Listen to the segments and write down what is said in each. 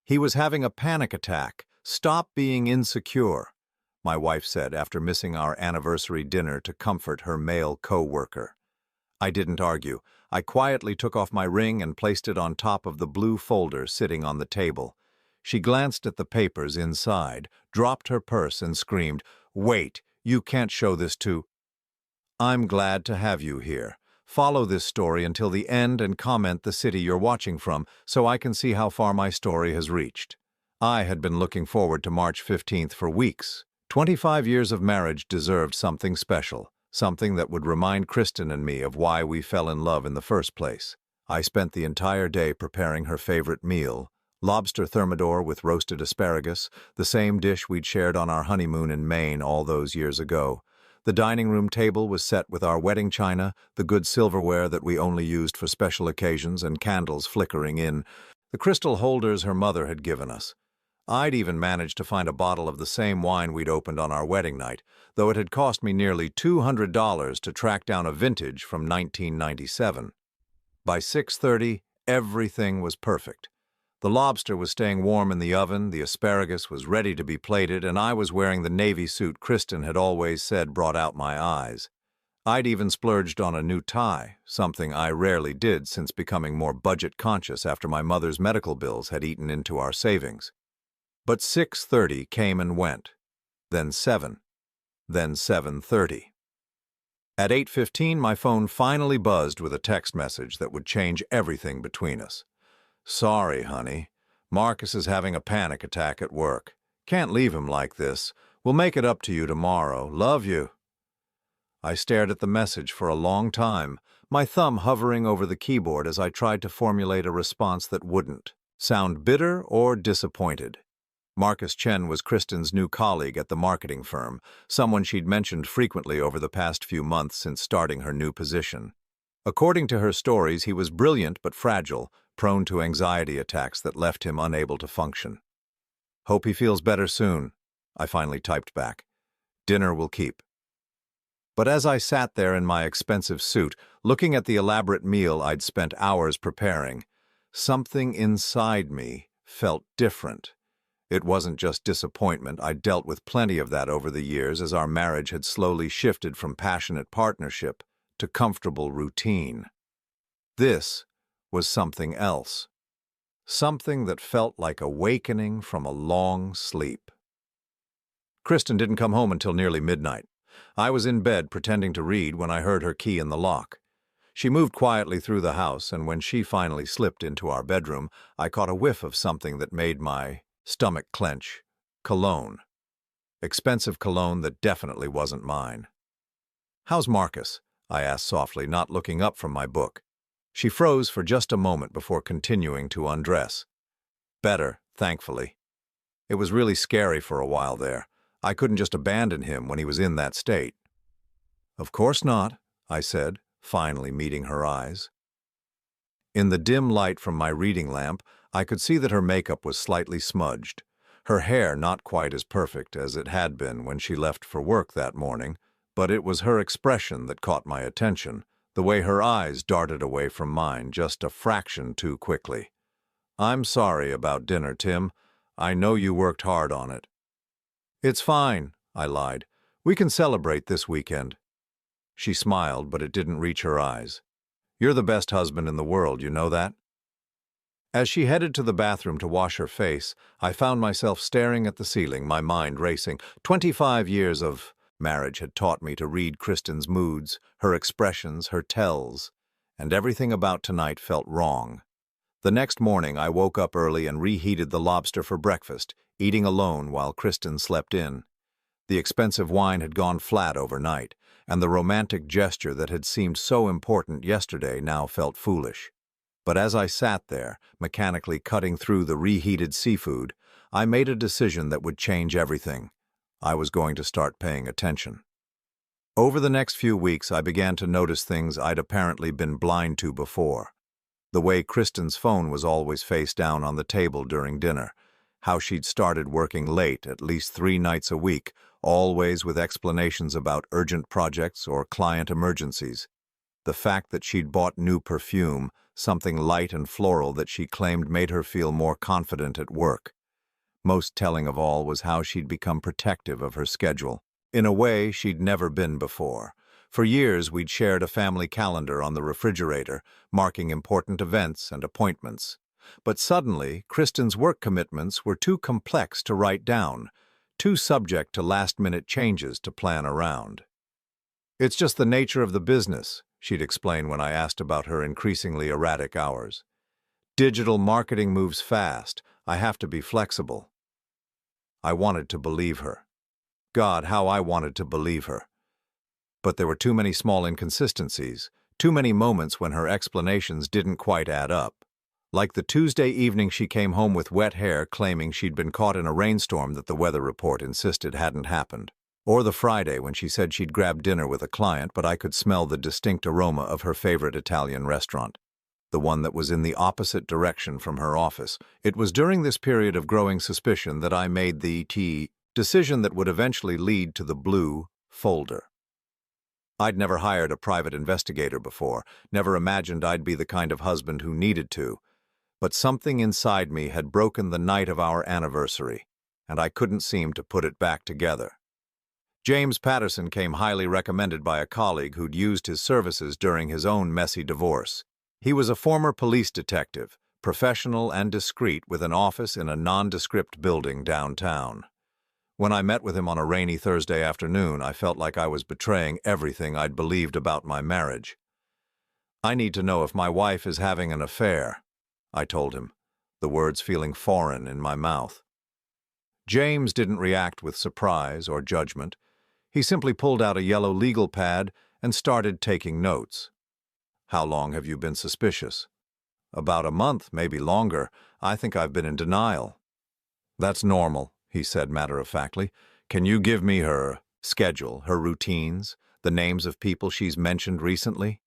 He was having a panic attack. Stop being insecure, my wife said after missing our anniversary dinner to comfort her male co-worker. I didn't argue. I quietly took off my ring and placed it on top of the blue folder sitting on the table. She glanced at the papers inside, dropped her purse, and screamed, "Wait, you can't show this to—" "I'm glad to have you here. Follow this story until the end and comment the city you're watching from so I can see how far my story has reached." I had been looking forward to March 15th for weeks. 25 years of marriage deserved something special, something that would remind Kristen and me of why we fell in love in the first place. I spent the entire day preparing her favorite meal, lobster thermidor with roasted asparagus, the same dish we'd shared on our honeymoon in Maine all those years ago. The dining room table was set with our wedding china, the good silverware that we only used for special occasions, and candles flickering in the crystal holders her mother had given us. I'd even managed to find a bottle of the same wine we'd opened on our wedding night, though it had cost me nearly $200 to track down a vintage from 1997. By 6:30, everything was perfect. The lobster was staying warm in the oven, the asparagus was ready to be plated, and I was wearing the navy suit Kristen had always said brought out my eyes. I'd even splurged on a new tie, something I rarely did since becoming more budget-conscious after my mother's medical bills had eaten into our savings. But 6:30 came and went, then 7, then 7:30. At 8:15, my phone finally buzzed with a text message that would change everything between us. "Sorry, honey. Marcus is having a panic attack at work. Can't leave him like this. We'll make it up to you tomorrow. Love you." I stared at the message for a long time, my thumb hovering over the keyboard as I tried to formulate a response that wouldn't sound bitter or disappointed. Marcus Chen was Kristen's new colleague at the marketing firm, someone she'd mentioned frequently over the past few months since starting her new position. According to her stories, he was brilliant but fragile, prone to anxiety attacks that left him unable to function. "Hope he feels better soon," I finally typed back. "Dinner will keep." But as I sat there in my expensive suit, looking at the elaborate meal I'd spent hours preparing, something inside me felt different. It wasn't just disappointment. I'd dealt with plenty of that over the years as our marriage had slowly shifted from passionate partnership to comfortable routine. This was something else. Something that felt like awakening from a long sleep. Kristen didn't come home until nearly midnight. I was in bed pretending to read when I heard her key in the lock. She moved quietly through the house, and when she finally slipped into our bedroom, I caught a whiff of something that made my stomach clench. Cologne. Expensive cologne that definitely wasn't mine. "How's Marcus?" I asked softly, not looking up from my book. She froze for just a moment before continuing to undress. "Better, thankfully. It was really scary for a while there. I couldn't just abandon him when he was in that state." "Of course not," I said, finally meeting her eyes. In the dim light from my reading lamp, I could see that her makeup was slightly smudged, her hair not quite as perfect as it had been when she left for work that morning, but it was her expression that caught my attention, the way her eyes darted away from mine just a fraction too quickly. "I'm sorry about dinner, Tim. I know you worked hard on it." "It's fine," I lied. "We can celebrate this weekend." She smiled, but it didn't reach her eyes. "You're the best husband in the world, you know that?" As she headed to the bathroom to wash her face, I found myself staring at the ceiling, my mind racing. 25 years of marriage had taught me to read Kristen's moods, her expressions, her tells, and everything about tonight felt wrong. The next morning, I woke up early and reheated the lobster for breakfast, eating alone while Kristen slept in. The expensive wine had gone flat overnight, and the romantic gesture that had seemed so important yesterday now felt foolish. But as I sat there, mechanically cutting through the reheated seafood, I made a decision that would change everything. I was going to start paying attention. Over the next few weeks, I began to notice things I'd apparently been blind to before. The way Kristen's phone was always face down on the table during dinner, how she'd started working late at least 3 nights a week, always with explanations about urgent projects or client emergencies. The fact that she'd bought new perfume, something light and floral that she claimed made her feel more confident at work. Most telling of all was how she'd become protective of her schedule, in a way she'd never been before. For years, we'd shared a family calendar on the refrigerator, marking important events and appointments. But suddenly, Kristen's work commitments were too complex to write down, too subject to last-minute changes to plan around. "It's just the nature of the business," she'd explain when I asked about her increasingly erratic hours. "Digital marketing moves fast. I have to be flexible." I wanted to believe her. God, how I wanted to believe her. But there were too many small inconsistencies, too many moments when her explanations didn't quite add up. Like the Tuesday evening she came home with wet hair claiming she'd been caught in a rainstorm that the weather report insisted hadn't happened. Or the Friday when she said she'd grabbed dinner with a client, but I could smell the distinct aroma of her favorite Italian restaurant, the one that was in the opposite direction from her office. It was during this period of growing suspicion that I made the decision that would eventually lead to the blue folder. I'd never hired a private investigator before, never imagined I'd be the kind of husband who needed to. But something inside me had broken the night of our anniversary, and I couldn't seem to put it back together. James Patterson came highly recommended by a colleague who'd used his services during his own messy divorce. He was a former police detective, professional and discreet, with an office in a nondescript building downtown. When I met with him on a rainy Thursday afternoon, I felt like I was betraying everything I'd believed about my marriage. "I need to know if my wife is having an affair," I told him, the words feeling foreign in my mouth. James didn't react with surprise or judgment. He simply pulled out a yellow legal pad and started taking notes. "How long have you been suspicious?" "About a month, maybe longer. I think I've been in denial." "That's normal," he said matter-of-factly. "Can you give me her schedule, her routines, the names of people she's mentioned recently?"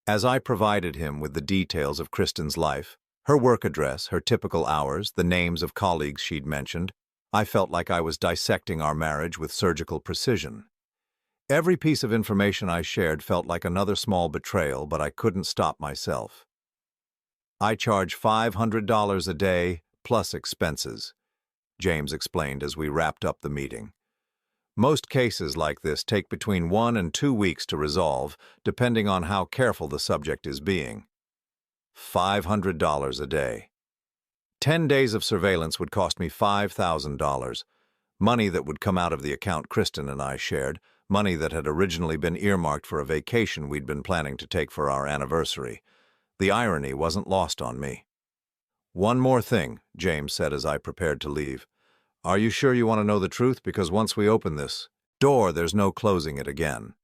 As I provided him with the details of Kristen's life, her work address, her typical hours, the names of colleagues she'd mentioned, I felt like I was dissecting our marriage with surgical precision. Every piece of information I shared felt like another small betrayal, but I couldn't stop myself. "I charge $500 a day, plus expenses," James explained as we wrapped up the meeting. "Most cases like this take between 1 and 2 weeks to resolve, depending on how careful the subject is being." $500 a day. 10 days of surveillance would cost me $5,000, money that would come out of the account Kristen and I shared, money that had originally been earmarked for a vacation we'd been planning to take for our anniversary. The irony wasn't lost on me. "One more thing," James said as I prepared to leave. "Are you sure you want to know the truth? Because once we open this door, there's no closing it again."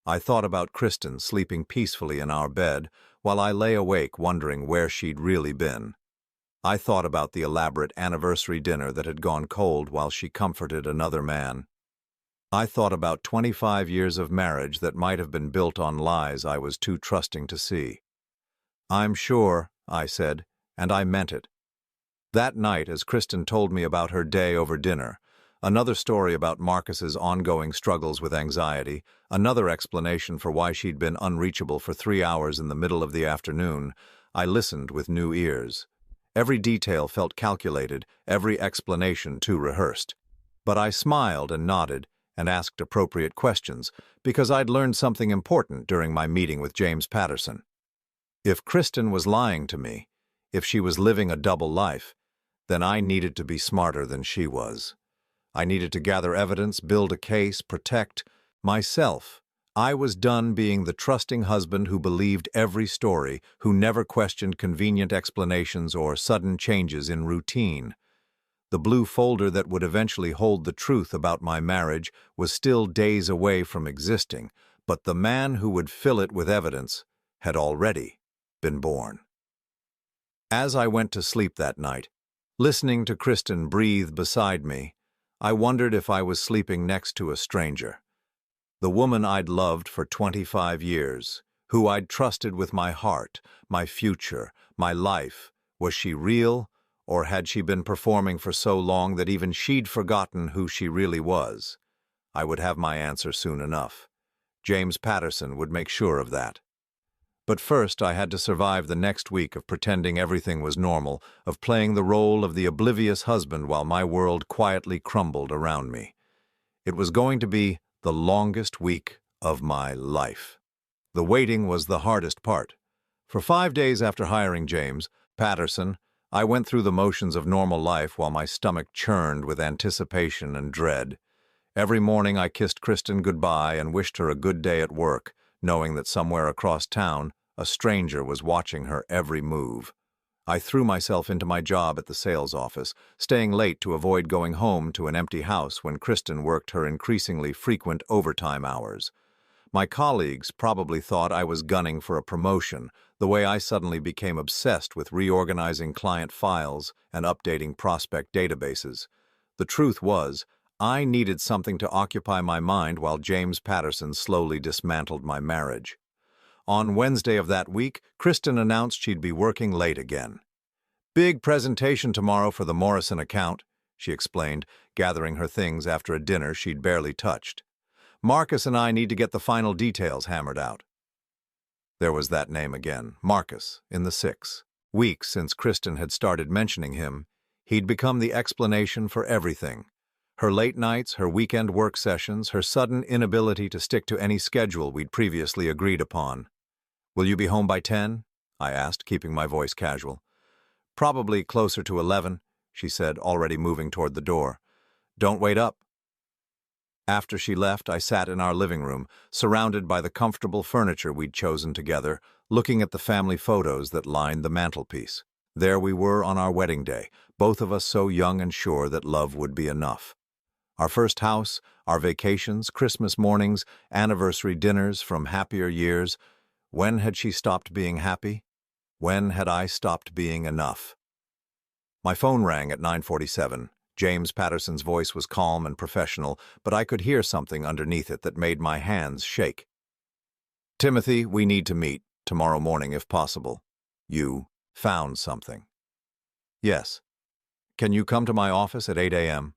I thought about Kristen sleeping peacefully in our bed while I lay awake wondering where she'd really been. I thought about the elaborate anniversary dinner that had gone cold while she comforted another man. I thought about 25 years of marriage that might have been built on lies I was too trusting to see. "I'm sure," I said, and I meant it. That night, as Kristen told me about her day over dinner, another story about Marcus's ongoing struggles with anxiety, another explanation for why she'd been unreachable for 3 hours in the middle of the afternoon, I listened with new ears. Every detail felt calculated, every explanation too rehearsed. But I smiled and nodded and asked appropriate questions because I'd learned something important during my meeting with James Patterson. If Kristen was lying to me, if she was living a double life, then I needed to be smarter than she was. I needed to gather evidence, build a case, protect myself. I was done being the trusting husband who believed every story, who never questioned convenient explanations or sudden changes in routine. The blue folder that would eventually hold the truth about my marriage was still days away from existing, but the man who would fill it with evidence had already been born. As I went to sleep that night, listening to Kristen breathe beside me, I wondered if I was sleeping next to a stranger. The woman I'd loved for 25 years, who I'd trusted with my heart, my future, my life, was she real, or had she been performing for so long that even she'd forgotten who she really was? I would have my answer soon enough. James Patterson would make sure of that. But first, I had to survive the next week of pretending everything was normal, of playing the role of the oblivious husband while my world quietly crumbled around me. It was going to be the longest week of my life. The waiting was the hardest part. For 5 days after hiring James Patterson, I went through the motions of normal life while my stomach churned with anticipation and dread. Every morning I kissed Kristen goodbye and wished her a good day at work, knowing that somewhere across town, a stranger was watching her every move. I threw myself into my job at the sales office, staying late to avoid going home to an empty house when Kristen worked her increasingly frequent overtime hours. My colleagues probably thought I was gunning for a promotion, the way I suddenly became obsessed with reorganizing client files and updating prospect databases. The truth was, I needed something to occupy my mind while James Patterson slowly dismantled my marriage. On Wednesday of that week, Kristen announced she'd be working late again. "Big presentation tomorrow for the Morrison account," she explained, gathering her things after a dinner she'd barely touched. "Marcus and I need to get the final details hammered out." There was that name again, Marcus, in the 6 weeks since Kristen had started mentioning him. He'd become the explanation for everything. Her late nights, her weekend work sessions, her sudden inability to stick to any schedule we'd previously agreed upon. "Will you be home by 10?" I asked, keeping my voice casual. "Probably closer to 11, she said, already moving toward the door. "Don't wait up." After she left, I sat in our living room, surrounded by the comfortable furniture we'd chosen together, looking at the family photos that lined the mantelpiece. There we were on our wedding day, both of us so young and sure that love would be enough. Our first house, our vacations, Christmas mornings, anniversary dinners from happier years. When had she stopped being happy? When had I stopped being enough? My phone rang at 9:47. James Patterson's voice was calm and professional, but I could hear something underneath it that made my hands shake. "Timothy, we need to meet, tomorrow morning if possible. You found something." "Yes. Can you come to my office at 8 a.m.?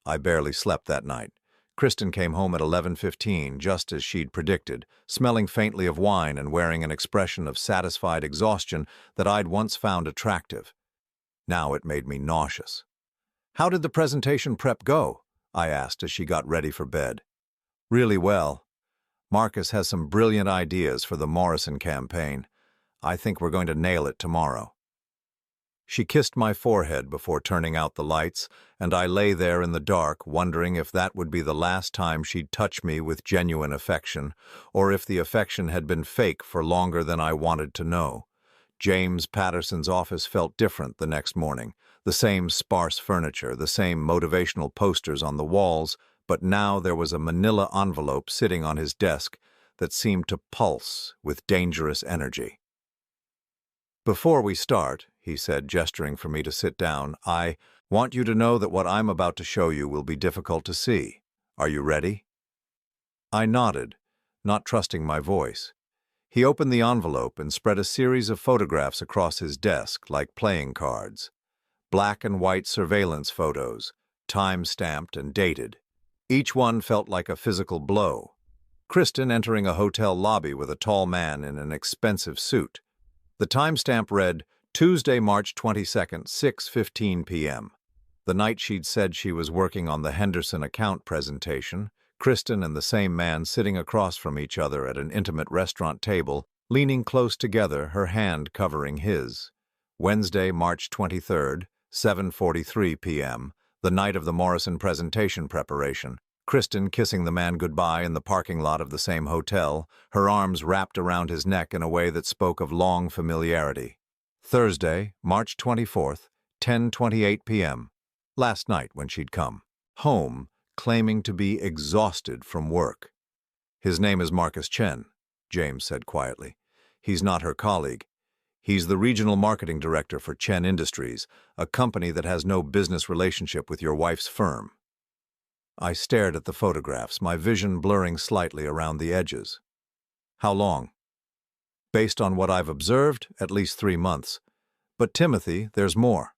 I barely slept that night. Kristen came home at 11:15, just as she'd predicted, smelling faintly of wine and wearing an expression of satisfied exhaustion that I'd once found attractive. Now it made me nauseous. "How did the presentation prep go?" I asked as she got ready for bed. "Really well. Marcus has some brilliant ideas for the Morrison campaign. I think we're going to nail it tomorrow." She kissed my forehead before turning out the lights, and I lay there in the dark, wondering if that would be the last time she'd touch me with genuine affection, or if the affection had been fake for longer than I wanted to know. James Patterson's office felt different the next morning. The same sparse furniture, the same motivational posters on the walls, but now there was a manila envelope sitting on his desk that seemed to pulse with dangerous energy. "Before we start," he said, gesturing for me to sit down, "I want you to know that what I'm about to show you will be difficult to see. Are you ready?" I nodded, not trusting my voice. He opened the envelope and spread a series of photographs across his desk like playing cards. Black and white surveillance photos, time-stamped and dated. Each one felt like a physical blow. Kristen entering a hotel lobby with a tall man in an expensive suit. The timestamp read, Tuesday, March 22nd, 6:15 p.m. The night she'd said she was working on the Henderson account presentation, Kristen and the same man sitting across from each other at an intimate restaurant table, leaning close together, her hand covering his. Wednesday, March 23rd, 7:43 p.m., the night of the Morrison presentation preparation. Kristen kissing the man goodbye in the parking lot of the same hotel, her arms wrapped around his neck in a way that spoke of long familiarity. Thursday, March 24th, 10:28 p.m., last night when she'd come home, claiming to be exhausted from work. "His name is Marcus Chen," James said quietly. "He's not her colleague. He's the regional marketing director for Chen Industries, a company that has no business relationship with your wife's firm." I stared at the photographs, my vision blurring slightly around the edges. "How long?" "Based on what I've observed, at least 3 months. But Timothy, there's more."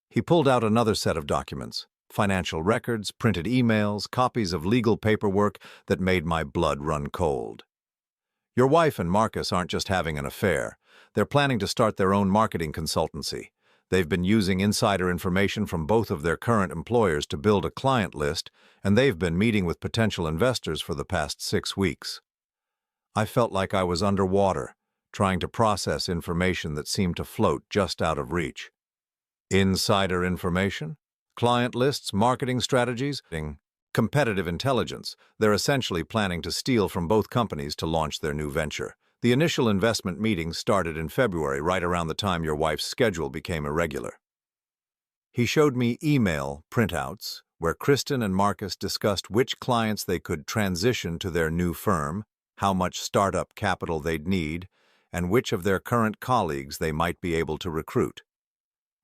He pulled out another set of documents. financial records, printed emails, copies of legal paperwork that made my blood run cold. Your wife and Marcus aren't just having an affair. They're planning to start their own marketing consultancy. They've been using insider information from both of their current employers to build a client list, and they've been meeting with potential investors for the past 6 weeks. I felt like I was underwater, trying to process information that seemed to float just out of reach. Insider information? Client lists, marketing strategies, competitive intelligence. They're essentially planning to steal from both companies to launch their new venture. The initial investment meetings started in February, right around the time your wife's schedule became irregular. He showed me email printouts where Kristen and Marcus discussed which clients they could transition to their new firm, how much startup capital they'd need, and which of their current colleagues they might be able to recruit.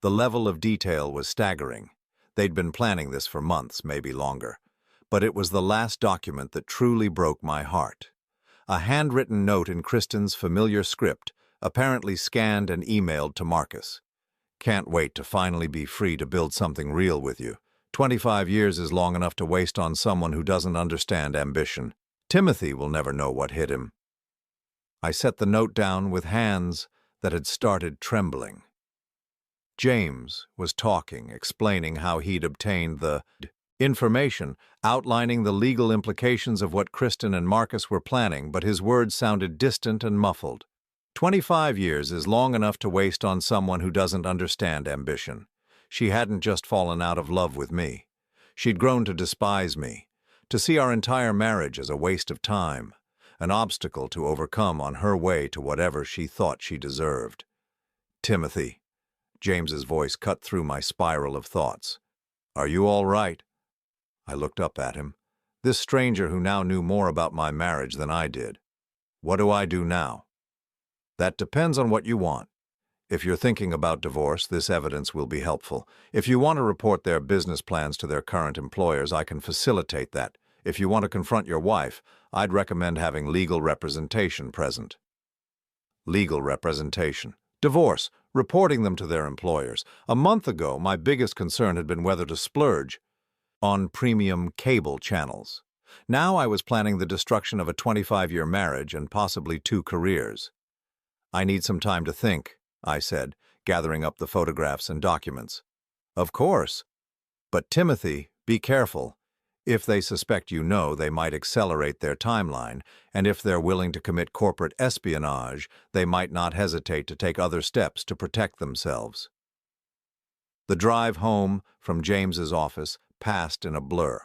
The level of detail was staggering. They'd been planning this for months, maybe longer. But it was the last document that truly broke my heart. A handwritten note in Kristen's familiar script, apparently scanned and emailed to Marcus. Can't wait to finally be free to build something real with you. 25 years is long enough to waste on someone who doesn't understand ambition. Timothy will never know what hit him. I set the note down with hands that had started trembling. James was talking, explaining how he'd obtained the information, outlining the legal implications of what Kristen and Marcus were planning, but his words sounded distant and muffled. 25 years is long enough to waste on someone who doesn't understand ambition. She hadn't just fallen out of love with me. She'd grown to despise me, to see our entire marriage as a waste of time, an obstacle to overcome on her way to whatever she thought she deserved. Timothy. James's voice cut through my spiral of thoughts. Are you all right? I looked up at him, this stranger who now knew more about my marriage than I did. What do I do now? That depends on what you want. If you're thinking about divorce, this evidence will be helpful. If you want to report their business plans to their current employers, I can facilitate that. If you want to confront your wife, I'd recommend having legal representation present. Legal representation. Divorce. Reporting them to their employers. A month ago, my biggest concern had been whether to splurge on premium cable channels. Now I was planning the destruction of a 25-year marriage and possibly 2 careers. I need some time to think, I said, gathering up the photographs and documents. Of course. But Timothy, be careful. If they suspect you know, they might accelerate their timeline, and if they're willing to commit corporate espionage, they might not hesitate to take other steps to protect themselves. The drive home from James's office passed in a blur.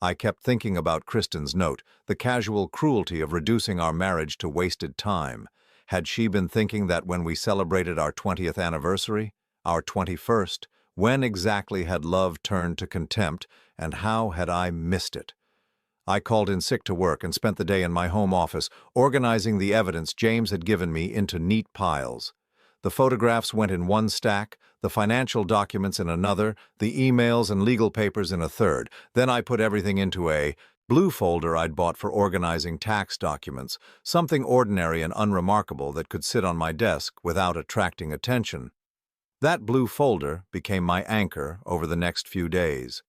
I kept thinking about Kristen's note, the casual cruelty of reducing our marriage to wasted time. Had she been thinking that when we celebrated our 20th anniversary, our 21st, when exactly had love turned to contempt, and how had I missed it? I called in sick to work and spent the day in my home office, organizing the evidence James had given me into neat piles. The photographs went in one stack, the financial documents in another, the emails and legal papers in a third. Then I put everything into a blue folder I'd bought for organizing tax documents, something ordinary and unremarkable that could sit on my desk without attracting attention. That blue folder became my anchor over the next few days.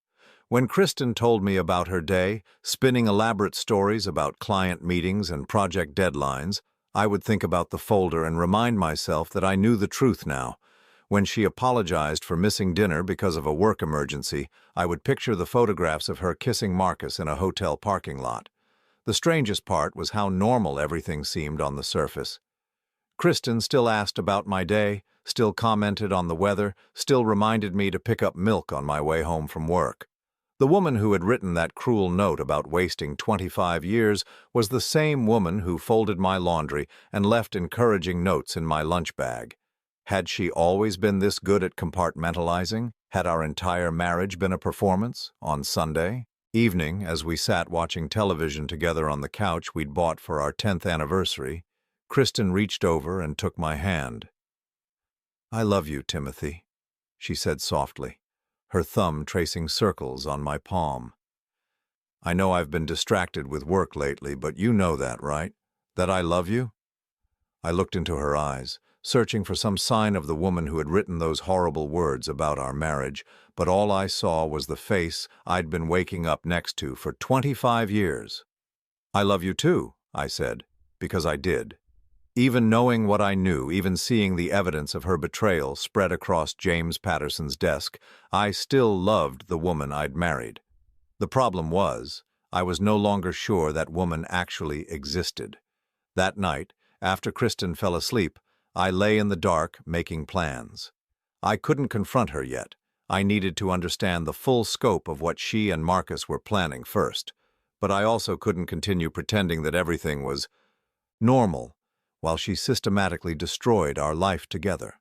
When Kristen told me about her day, spinning elaborate stories about client meetings and project deadlines, I would think about the folder and remind myself that I knew the truth now. When she apologized for missing dinner because of a work emergency, I would picture the photographs of her kissing Marcus in a hotel parking lot. The strangest part was how normal everything seemed on the surface. Kristen still asked about my day, still commented on the weather, still reminded me to pick up milk on my way home from work. The woman who had written that cruel note about wasting 25 years was the same woman who folded my laundry and left encouraging notes in my lunch bag. Had she always been this good at compartmentalizing? Had our entire marriage been a performance? On Sunday evening, as we sat watching television together on the couch we'd bought for our 10th anniversary, Kristen reached over and took my hand. "I love you, Timothy," she said softly, her thumb tracing circles on my palm. "I know I've been distracted with work lately, but you know that, right? That I love you?" I looked into her eyes, searching for some sign of the woman who had written those horrible words about our marriage, but all I saw was the face I'd been waking up next to for 25 years. "I love you too," I said, because I did. Even knowing what I knew, even seeing the evidence of her betrayal spread across James Patterson's desk, I still loved the woman I'd married. The problem was, I was no longer sure that woman actually existed. That night, after Kristen fell asleep, I lay in the dark making plans. I couldn't confront her yet. I needed to understand the full scope of what she and Marcus were planning first. But I also couldn't continue pretending that everything was normal while she systematically destroyed our life together.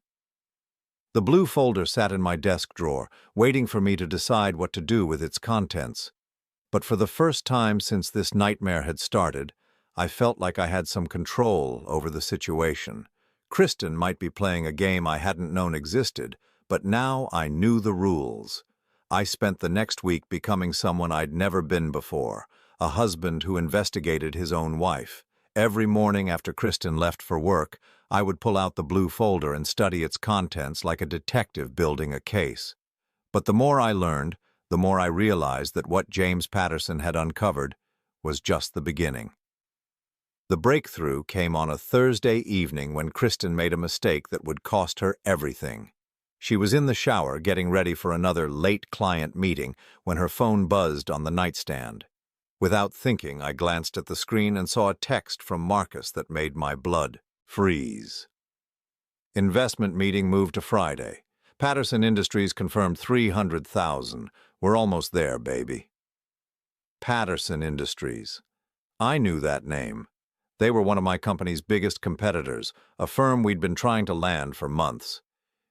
The blue folder sat in my desk drawer, waiting for me to decide what to do with its contents. But for the first time since this nightmare had started, I felt like I had some control over the situation. Kristen might be playing a game I hadn't known existed, but now I knew the rules. I spent the next week becoming someone I'd never been before, a husband who investigated his own wife. Every morning after Kristen left for work, I would pull out the blue folder and study its contents like a detective building a case. But the more I learned, the more I realized that what James Patterson had uncovered was just the beginning. The breakthrough came on a Thursday evening when Kristen made a mistake that would cost her everything. She was in the shower getting ready for another late client meeting when her phone buzzed on the nightstand. Without thinking, I glanced at the screen and saw a text from Marcus that made my blood freeze. Investment meeting moved to Friday. Patterson Industries confirmed 300,000. We're almost there, baby. Patterson Industries. I knew that name. They were one of my company's biggest competitors, a firm we'd been trying to land for months.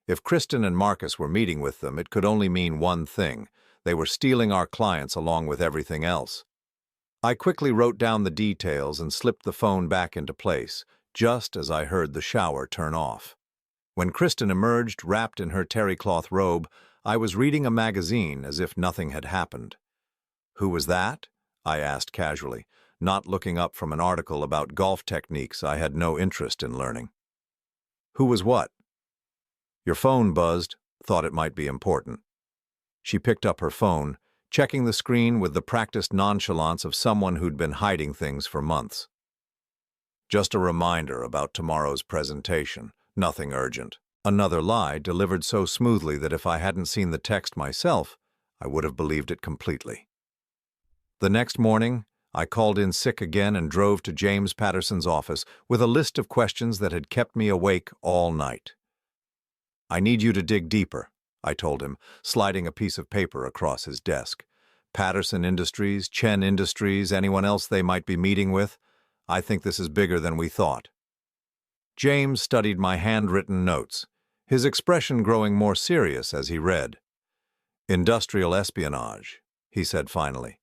If Kristen and Marcus were meeting with them, it could only mean one thing. They were stealing our clients along with everything else. I quickly wrote down the details and slipped the phone back into place, just as I heard the shower turn off. When Kristen emerged, wrapped in her terry cloth robe, I was reading a magazine as if nothing had happened. "Who was that?" I asked casually, not looking up from an article about golf techniques I had no interest in learning. "Who was what?" "Your phone buzzed. Thought it might be important." She picked up her phone, checking the screen with the practiced nonchalance of someone who'd been hiding things for months. "Just a reminder about tomorrow's presentation. Nothing urgent." Another lie delivered so smoothly that if I hadn't seen the text myself, I would have believed it completely. The next morning, I called in sick again and drove to James Patterson's office with a list of questions that had kept me awake all night. "I need you to dig deeper," I told him, sliding a piece of paper across his desk. "Patterson Industries, Chen Industries, anyone else they might be meeting with? I think this is bigger than we thought." James studied my handwritten notes, his expression growing more serious as he read. "Industrial espionage," he said finally.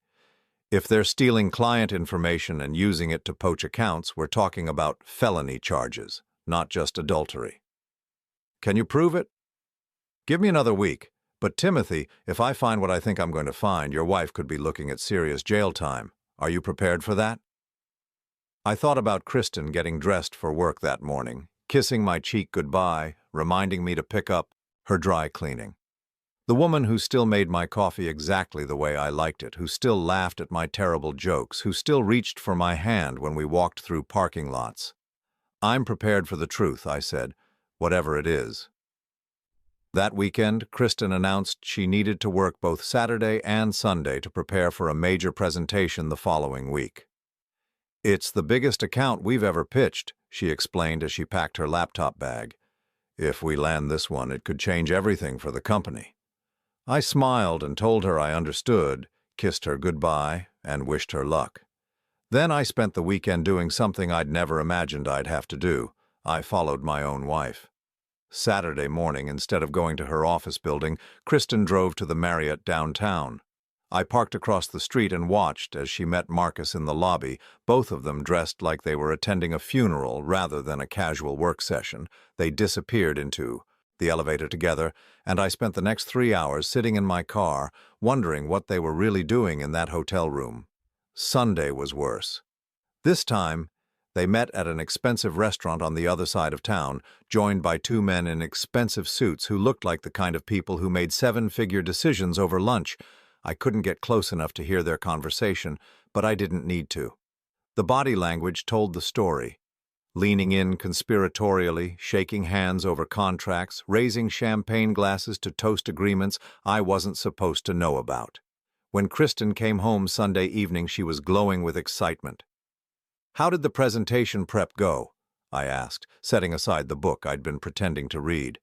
"If they're stealing client information and using it to poach accounts, we're talking about felony charges, not just adultery." "Can you prove it?" "Give me another week. But Timothy, if I find what I think I'm going to find, your wife could be looking at serious jail time. Are you prepared for that?" I thought about Kristen getting dressed for work that morning, kissing my cheek goodbye, reminding me to pick up her dry cleaning. The woman who still made my coffee exactly the way I liked it, who still laughed at my terrible jokes, who still reached for my hand when we walked through parking lots. "I'm prepared for the truth," I said, "whatever it is." That weekend, Kristen announced she needed to work both Saturday and Sunday to prepare for a major presentation the following week. "It's the biggest account we've ever pitched," she explained as she packed her laptop bag. "If we land this one, it could change everything for the company." I smiled and told her I understood, kissed her goodbye, and wished her luck. Then I spent the weekend doing something I'd never imagined I'd have to do. I followed my own wife. Saturday morning, instead of going to her office building, Kristen drove to the Marriott downtown. I parked across the street and watched as she met Marcus in the lobby, both of them dressed like they were attending a funeral rather than a casual work session. They disappeared into the elevator together, and I spent the next 3 hours sitting in my car, wondering what they were really doing in that hotel room. Sunday was worse. This time, They met at an expensive restaurant on the other side of town, joined by two men in expensive suits who looked like the kind of people who made seven-figure decisions over lunch. I couldn't get close enough to hear their conversation, but I didn't need to. The body language told the story. Leaning in conspiratorially, shaking hands over contracts, raising champagne glasses to toast agreements I wasn't supposed to know about. When Kristen came home Sunday evening, she was glowing with excitement. "How did the presentation prep go?" I asked, setting aside the book I'd been pretending to read.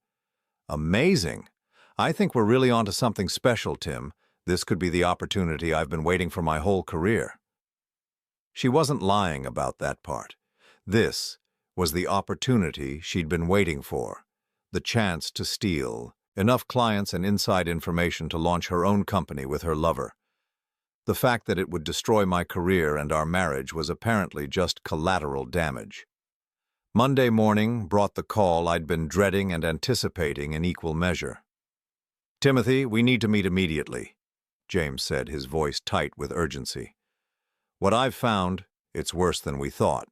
"Amazing! I think we're really onto something special, Tim. This could be the opportunity I've been waiting for my whole career." She wasn't lying about that part. This was the opportunity she'd been waiting for, the chance to steal enough clients and inside information to launch her own company with her lover. The fact that it would destroy my career and our marriage was apparently just collateral damage. Monday morning brought the call I'd been dreading and anticipating in equal measure. "Timothy, we need to meet immediately," James said, his voice tight with urgency. "What I've found, it's worse than we thought."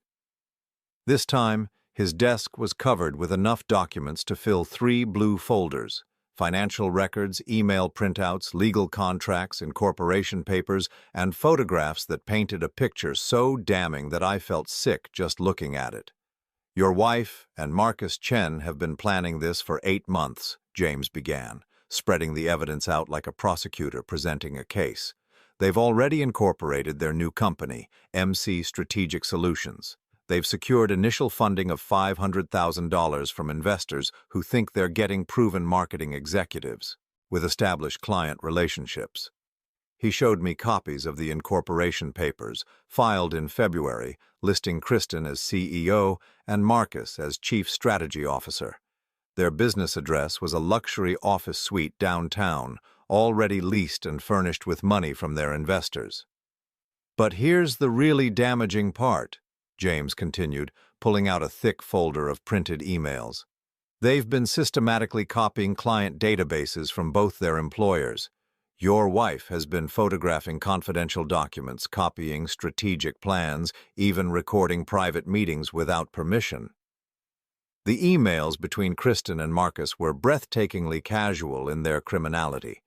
This time, his desk was covered with enough documents to fill 3 blue folders: financial records, email printouts, legal contracts, incorporation papers, and photographs that painted a picture so damning that I felt sick just looking at it. "Your wife and Marcus Chen have been planning this for 8 months, James began, spreading the evidence out like a prosecutor presenting a case. "They've already incorporated their new company, MC Strategic Solutions. They've secured initial funding of $500,000 from investors who think they're getting proven marketing executives with established client relationships." He showed me copies of the incorporation papers, filed in February, listing Kristen as CEO and Marcus as Chief Strategy Officer. Their business address was a luxury office suite downtown, already leased and furnished with money from their investors. "But here's the really damaging part," James continued, pulling out a thick folder of printed emails. "They've been systematically copying client databases from both their employers. Your wife has been photographing confidential documents, copying strategic plans, even recording private meetings without permission." The emails between Kristen and Marcus were breathtakingly casual in their criminality.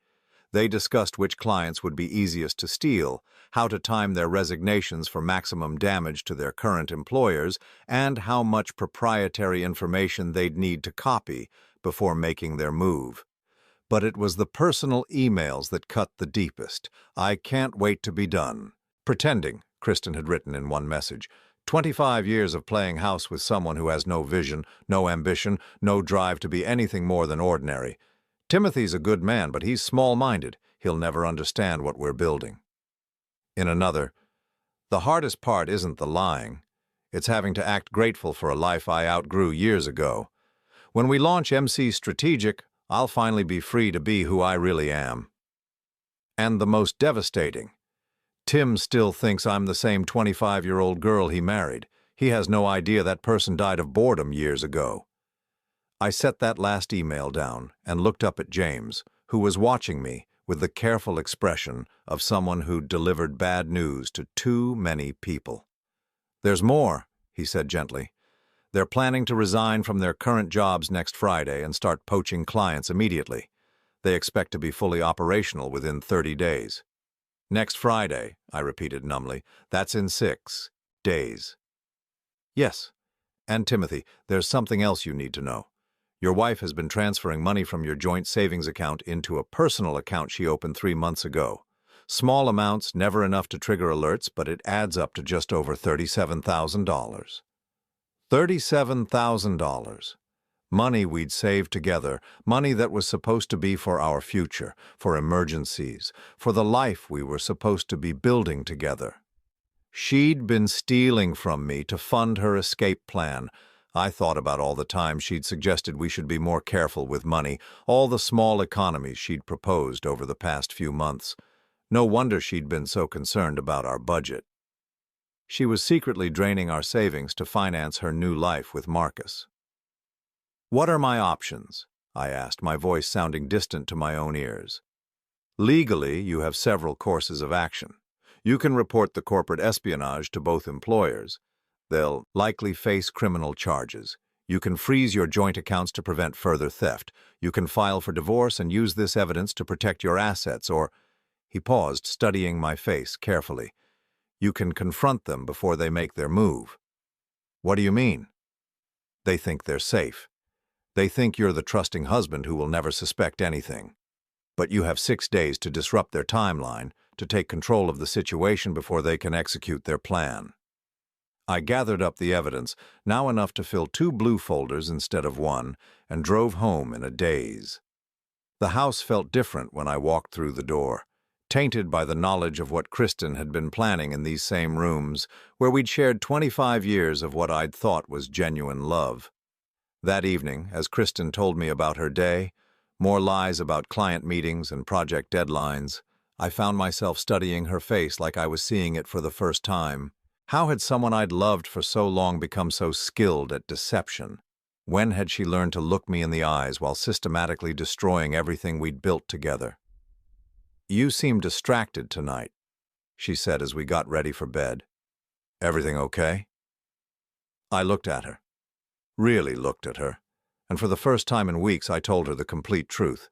They discussed which clients would be easiest to steal, how to time their resignations for maximum damage to their current employers, and how much proprietary information they'd need to copy before making their move. But it was the personal emails that cut the deepest. "I can't wait to be done. Pretending," Kristen had written in one message. 25 years of playing house with someone who has no vision, no ambition, no drive to be anything more than ordinary. Timothy's a good man, but he's small-minded. He'll never understand what we're building." In another, "The hardest part isn't the lying. It's having to act grateful for a life I outgrew years ago. When we launch MC Strategic, I'll finally be free to be who I really am." And the most devastating, "Tim still thinks I'm the same 25-year-old girl he married. He has no idea that person died of boredom years ago." I set that last email down and looked up at James, who was watching me with the careful expression of someone who'd delivered bad news to too many people. "There's more," he said gently. "They're planning to resign from their current jobs next Friday and start poaching clients immediately. They expect to be fully operational within 30 days. "Next Friday," I repeated numbly. "That's in 6 days. "Yes. And Timothy, there's something else you need to know. Your wife has been transferring money from your joint savings account into a personal account she opened 3 months ago. Small amounts, never enough to trigger alerts, but it adds up to just over $37,000. $37,000. Money we'd saved together, money that was supposed to be for our future, for emergencies, for the life we were supposed to be building together. She'd been stealing from me to fund her escape plan. I thought about all the times she'd suggested we should be more careful with money, all the small economies she'd proposed over the past few months. No wonder she'd been so concerned about our budget. She was secretly draining our savings to finance her new life with Marcus." "What are my options?" I asked, my voice sounding distant to my own ears. "Legally, you have several courses of action. You can report the corporate espionage to both employers. They'll likely face criminal charges. You can freeze your joint accounts to prevent further theft. You can file for divorce and use this evidence to protect your assets, or—" He paused, studying my face carefully. "You can confront them before they make their move." "What do you mean?" "They think they're safe. They think you're the trusting husband who will never suspect anything. But you have 6 days to disrupt their timeline, to take control of the situation before they can execute their plan." I gathered up the evidence, now enough to fill 2 blue folders instead of 1, and drove home in a daze. The house felt different when I walked through the door, tainted by the knowledge of what Kristen had been planning in these same rooms, where we'd shared 25 years of what I'd thought was genuine love. That evening, as Kristen told me about her day, more lies about client meetings and project deadlines, I found myself studying her face like I was seeing it for the first time. How had someone I'd loved for so long become so skilled at deception? When had she learned to look me in the eyes while systematically destroying everything we'd built together? "You seem distracted tonight," she said as we got ready for bed. "Everything okay?" I looked at her. Really looked at her. And for the first time in weeks, I told her the complete truth.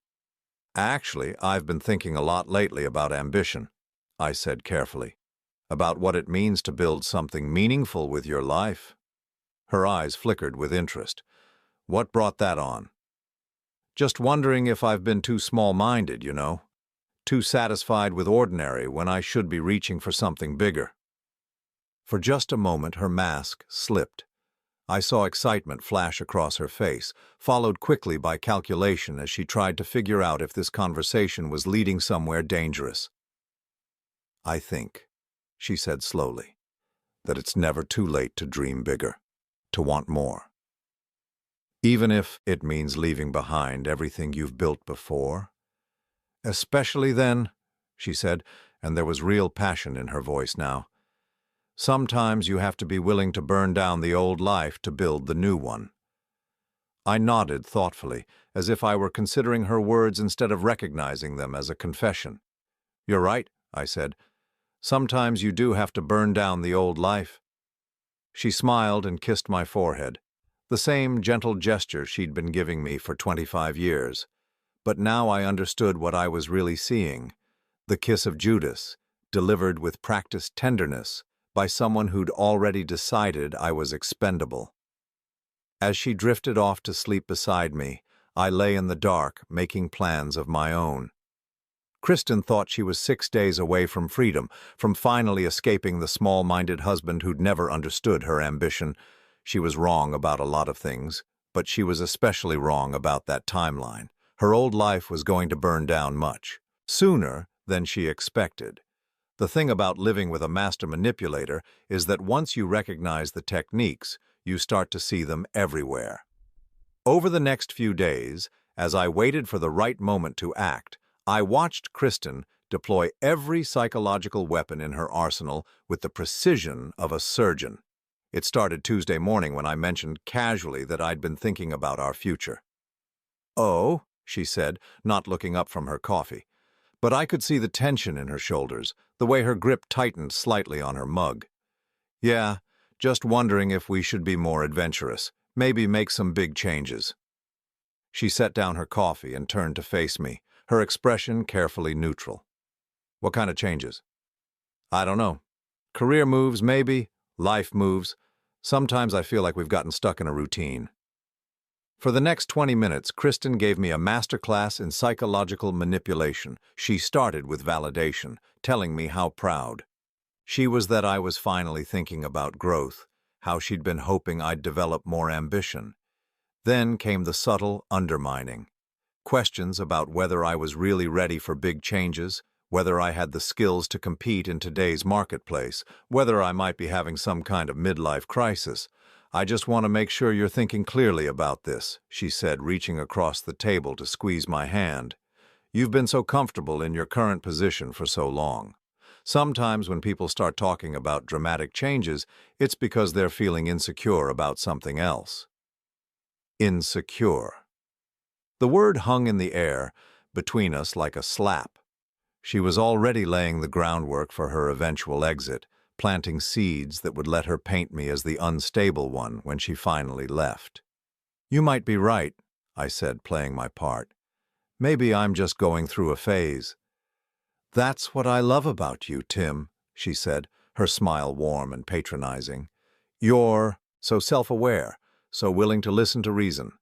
"Actually, I've been thinking a lot lately about ambition," I said carefully. "About what it means to build something meaningful with your life." Her eyes flickered with interest. "What brought that on?" "Just wondering if I've been too small-minded, you know. Too satisfied with ordinary when I should be reaching for something bigger." For just a moment, her mask slipped. I saw excitement flash across her face, followed quickly by calculation as she tried to figure out if this conversation was leading somewhere dangerous. "I think," she said slowly, "that it's never too late to dream bigger, to want more. Even if it means leaving behind everything you've built before. Especially then," she said, and there was real passion in her voice now, "sometimes you have to be willing to burn down the old life to build the new one." I nodded thoughtfully, as if I were considering her words instead of recognizing them as a confession. "You're right," I said. "Sometimes you do have to burn down the old life." She smiled and kissed my forehead, the same gentle gesture she'd been giving me for 25 years. But now I understood what I was really seeing, the kiss of Judas, delivered with practiced tenderness by someone who'd already decided I was expendable. As she drifted off to sleep beside me, I lay in the dark, making plans of my own. Kristen thought she was 6 days away from freedom, from finally escaping the small-minded husband who'd never understood her ambition. She was wrong about a lot of things, but she was especially wrong about that timeline. Her old life was going to burn down much sooner than she expected. The thing about living with a master manipulator is that once you recognize the techniques, you start to see them everywhere. Over the next few days, as I waited for the right moment to act, I watched Kristen deploy every psychological weapon in her arsenal with the precision of a surgeon. It started Tuesday morning when I mentioned casually that I'd been thinking about our future. "Oh," she said, not looking up from her coffee. But I could see the tension in her shoulders, the way her grip tightened slightly on her mug. "Yeah, just wondering if we should be more adventurous, maybe make some big changes." She set down her coffee and turned to face me, her expression carefully neutral. "What kind of changes?" "I don't know. Career moves, maybe. Life moves. Sometimes I feel like we've gotten stuck in a routine." For the next 20 minutes, Kristen gave me a masterclass in psychological manipulation. She started with validation, telling me how proud she was that I was finally thinking about growth, how she'd been hoping I'd develop more ambition. Then came the subtle undermining. Questions about whether I was really ready for big changes, whether I had the skills to compete in today's marketplace, whether I might be having some kind of midlife crisis. "I just want to make sure you're thinking clearly about this," she said, reaching across the table to squeeze my hand. "You've been so comfortable in your current position for so long. Sometimes when people start talking about dramatic changes, it's because they're feeling insecure about something else." Insecure. The word hung in the air between us like a slap. She was already laying the groundwork for her eventual exit, planting seeds that would let her paint me as the unstable one when she finally left. "You might be right," I said, playing my part. "Maybe I'm just going through a phase." "That's what I love about you, Tim," she said, her smile warm and patronizing. "You're so self-aware, so willing to listen to reason."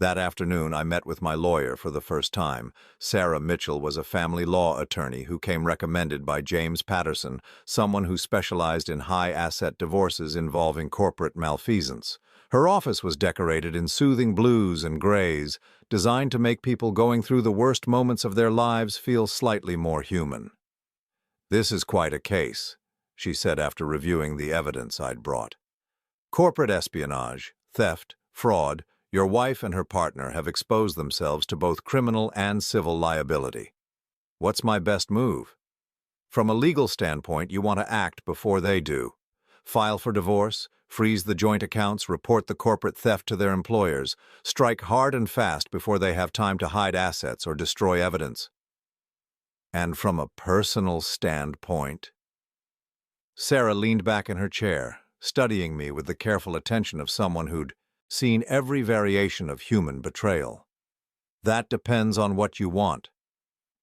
That afternoon, I met with my lawyer for the first time. Sarah Mitchell was a family law attorney who came recommended by James Patterson, someone who specialized in high-asset divorces involving corporate malfeasance. Her office was decorated in soothing blues and grays, designed to make people going through the worst moments of their lives feel slightly more human. "This is quite a case," she said after reviewing the evidence I'd brought. "Corporate espionage, theft, fraud. Your wife and her partner have exposed themselves to both criminal and civil liability. What's my best move? From a legal standpoint, you want to act before they do. File for divorce, freeze the joint accounts, report the corporate theft to their employers, strike hard and fast before they have time to hide assets or destroy evidence." "And from a personal standpoint?" Sarah leaned back in her chair, studying me with the careful attention of someone who'd seen every variation of human betrayal. "That depends on what you want.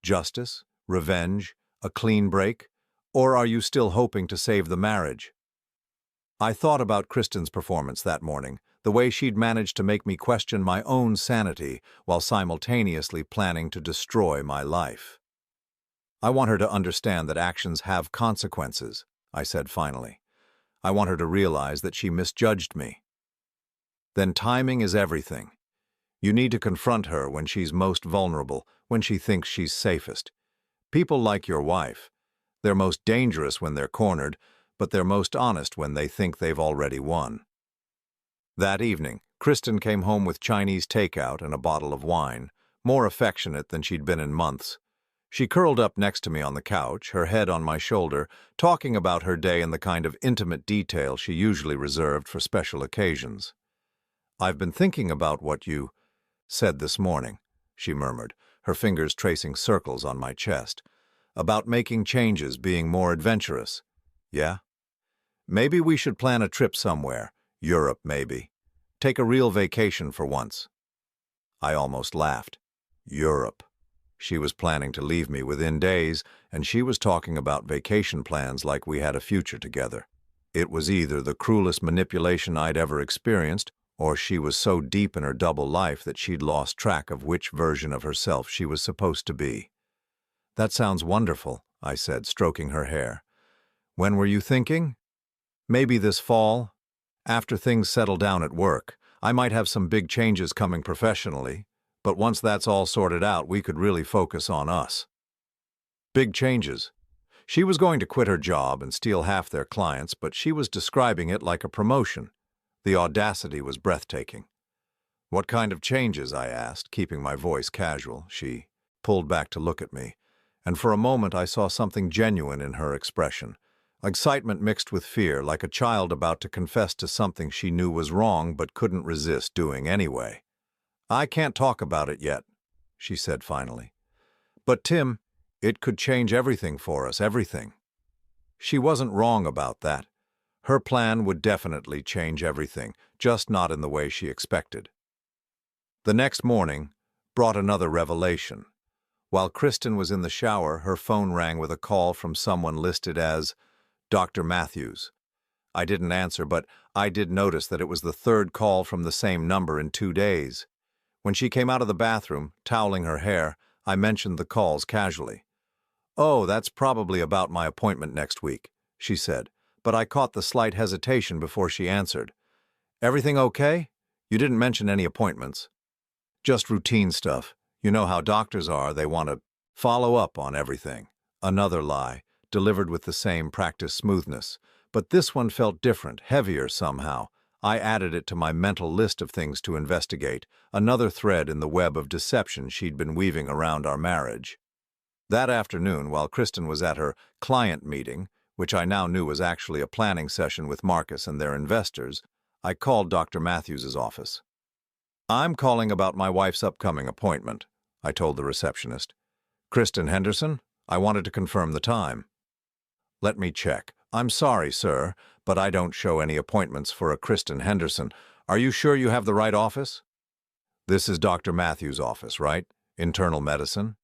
Justice, revenge, a clean break, or are you still hoping to save the marriage?" I thought about Kristen's performance that morning, the way she'd managed to make me question my own sanity while simultaneously planning to destroy my life. "I want her to understand that actions have consequences," I said finally. "I want her to realize that she misjudged me." "Then timing is everything. You need to confront her when she's most vulnerable, when she thinks she's safest. People like your wife, they're most dangerous when they're cornered, but they're most honest when they think they've already won." That evening, Kristen came home with Chinese takeout and a bottle of wine, more affectionate than she'd been in months. She curled up next to me on the couch, her head on my shoulder, talking about her day in the kind of intimate detail she usually reserved for special occasions. "I've been thinking about what you said this morning," she murmured, her fingers tracing circles on my chest. "About making changes, being more adventurous. Yeah? Maybe we should plan a trip somewhere. Europe, maybe. Take a real vacation for once." I almost laughed. Europe. She was planning to leave me within days, and she was talking about vacation plans like we had a future together. It was either the cruelest manipulation I'd ever experienced, or she was so deep in her double life that she'd lost track of which version of herself she was supposed to be. "That sounds wonderful," I said, stroking her hair. "When were you thinking?" "Maybe this fall. After things settle down at work. I might have some big changes coming professionally, but once that's all sorted out, we could really focus on us." Big changes. She was going to quit her job and steal half their clients, but she was describing it like a promotion. The audacity was breathtaking. "What kind of changes?" I asked, keeping my voice casual. She pulled back to look at me, and for a moment I saw something genuine in her expression. Excitement mixed with fear, like a child about to confess to something she knew was wrong but couldn't resist doing anyway. "I can't talk about it yet," she said finally. "But Tim, it could change everything for us, everything." She wasn't wrong about that. Her plan would definitely change everything, just not in the way she expected. The next morning brought another revelation. While Kristen was in the shower, her phone rang with a call from someone listed as Dr. Matthews. I didn't answer, but I did notice that it was the third call from the same number in 2 days. When she came out of the bathroom, toweling her hair, I mentioned the calls casually. "Oh, that's probably about my appointment next week," she said, but I caught the slight hesitation before she answered. "Everything okay? You didn't mention any appointments." "Just routine stuff. You know how doctors are, they want to follow up on everything." Another lie, delivered with the same practiced smoothness. But this one felt different, heavier somehow. I added it to my mental list of things to investigate, another thread in the web of deception she'd been weaving around our marriage. That afternoon, while Kristen was at her client meeting, which I now knew was actually a planning session with Marcus and their investors, I called Dr. Matthews' office. "I'm calling about my wife's upcoming appointment," I told the receptionist. "Kristen Henderson? I wanted to confirm the time." "Let me check. I'm sorry, sir, but I don't show any appointments for a Kristen Henderson. Are you sure you have the right office? This is Dr. Matthews' office, right? Internal medicine?